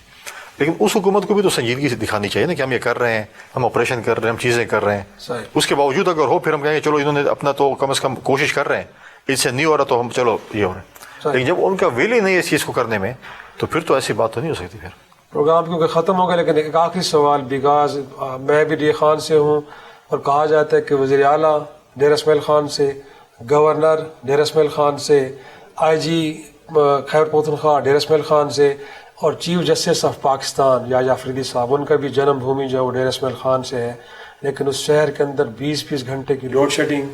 لیکن اس حکومت کو بھی تو سنجیدگی سے دکھانی چاہیے نا کہ ہم یہ کر رہے ہیں, ہم آپریشن کر رہے ہیں, ہم چیزیں کر رہے ہیں. صحیح. اس کے باوجود اگر ہو پھر ہم کہیں گے چلو انہوں نے اپنا تو کم از کم کوشش کر رہے ہیں, اس سے نہیں ہو رہا تو ہم چلو یہ ہو رہا ہے. لیکن جب ان کا ویل ہی نہیں ہے اس چیز کو کرنے میں, تو پھر تو ایسی بات تو نہیں ہو سکتی. پھر پروگرام کیونکہ ختم ہو گیا, لیکن ایک آخری سوال, بیکاز میں بھی ڈی خان سے ہوں اور کہا جاتا ہے کہ وزیر اعلیٰ ڈیر اسماعیل خان سے, گورنر ڈیر اسماعیل خان سے, آئی جی خیبر پختونخوا ڈیر اسماعیل خان سے, اور چیف جسٹس آف پاکستان یحییٰ آفریدی صاحب, ان کا بھی جنم بھومی جو ہے وہ ڈیر اسماعیل خان سے ہے, لیکن اس شہر کے اندر 20 گھنٹے کی لوڈ شیڈنگ.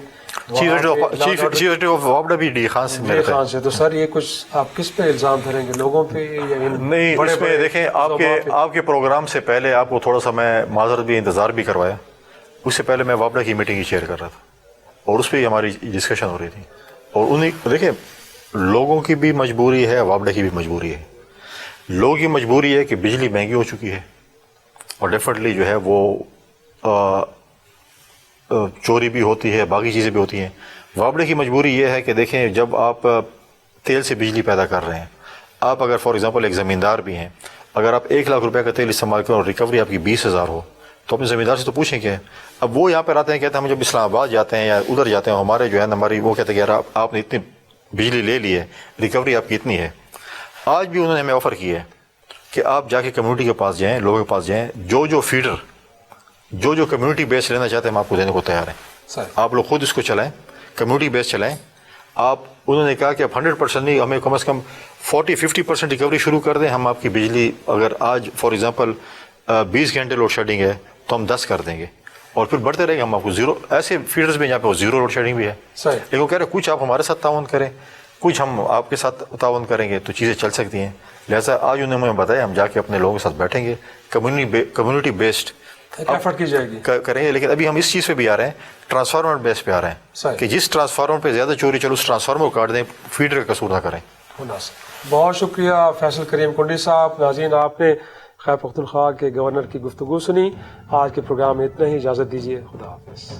چیف آف وابڈا بھی ڈی خان سے. تو سر یہ کچھ آپ کس پہ الزام دھریں گے, لوگوں پہ یا نہیں؟ اس میں دیکھیں, آپ کے پروگرام سے پہلے آپ کو تھوڑا سا میں معذرت بھی انتظار بھی کروایا. اس سے پہلے میں وابڈا کی میٹنگ ہی چیئر کر رہا تھا اور اس پہ ہماری ڈسکشن ہو رہی تھی. اور انہیں دیکھیں, لوگوں کی بھی مجبوری ہے, وابڈا کی بھی مجبوری ہے. لوگوں کی مجبوری ہے کہ بجلی مہنگی ہو چکی ہے اور ڈیفینیٹلی جو ہے وہ چوری بھی ہوتی ہے, باقی چیزیں بھی ہوتی ہیں. وابڈے کی مجبوری یہ ہے کہ دیکھیں, جب آپ تیل سے بجلی پیدا کر رہے ہیں, آپ اگر فار ایگزامپل ایک زمیندار بھی ہیں, اگر آپ 1 لاکھ روپے کا تیل استعمال کریں اور ریکوری آپ کی 20,000 ہو, تو اپنے زمیندار سے تو پوچھیں کہ اب وہ یہاں پہ آتے ہیں, کہتے ہیں ہم جب اسلام آباد جاتے ہیں یا ادھر جاتے ہیں, ہمارے جو ہے ہماری وہ کہتے ہیں کہ یار آپ نے اتنی بجلی لے لی ہے, ریکوری آپ کی اتنی ہے. آج بھی انہوں نے ہمیں آفر کیا ہے کہ آپ جا کے کمیونٹی کے پاس جائیں, لوگوں کے پاس جائیں, جو فیڈر جو کمیونٹی بیس لینا چاہتے ہیں ہم آپ کو دینے کو تیار ہیں. آپ لوگ خود اس کو چلائیں, کمیونٹی بیس چلائیں. آپ انہوں نے کہا کہ آپ 100% نہیں, ہمیں کم از کم 40-50% ریکوری شروع کر دیں. ہم آپ کی بجلی اگر آج فار ایگزامپل 20 گھنٹے لوڈ شیڈنگ ہے تو ہم 10 کر دیں گے, اور پھر بڑھتے رہیں گے. ہم آپ کو زیرو, ایسے فیڈرز بھی جہاں پہ زیرو لوڈ شیڈنگ بھی ہے. لیکن وہ کہہ رہے ہیں کچھ آپ ہمارے ساتھ تعاون کریں, کچھ ہم آپ کے ساتھ تعاون کریں گے تو چیزیں چل سکتی ہیں. لہٰذا آج انہوں نے ہمیں بتایا ہم جا کے اپنے لوگوں کے ساتھ بیٹھیں گے, کمیونٹی بیسڈ ایفرٹ کی جائے گی, کریں گے. لیکن ابھی ہم اس چیز پہ بھی آ رہے ہیں, ٹرانسفارمر بیس پہ آ رہے ہیں کہ جس ٹرانسفارمر پہ زیادہ چوری چلو اس ٹرانسفارمر کو کاٹ دیں, فیڈر کا قصور نہ کریں. بہت شکریہ فیصل کریم کنڈی صاحب. ناظرین, آپ نے خیبر پختونخوا کے گورنر کی گفتگو سنی. آج کے پروگرام میں اتنا ہی, اجازت دیجیے, خدا حافظ.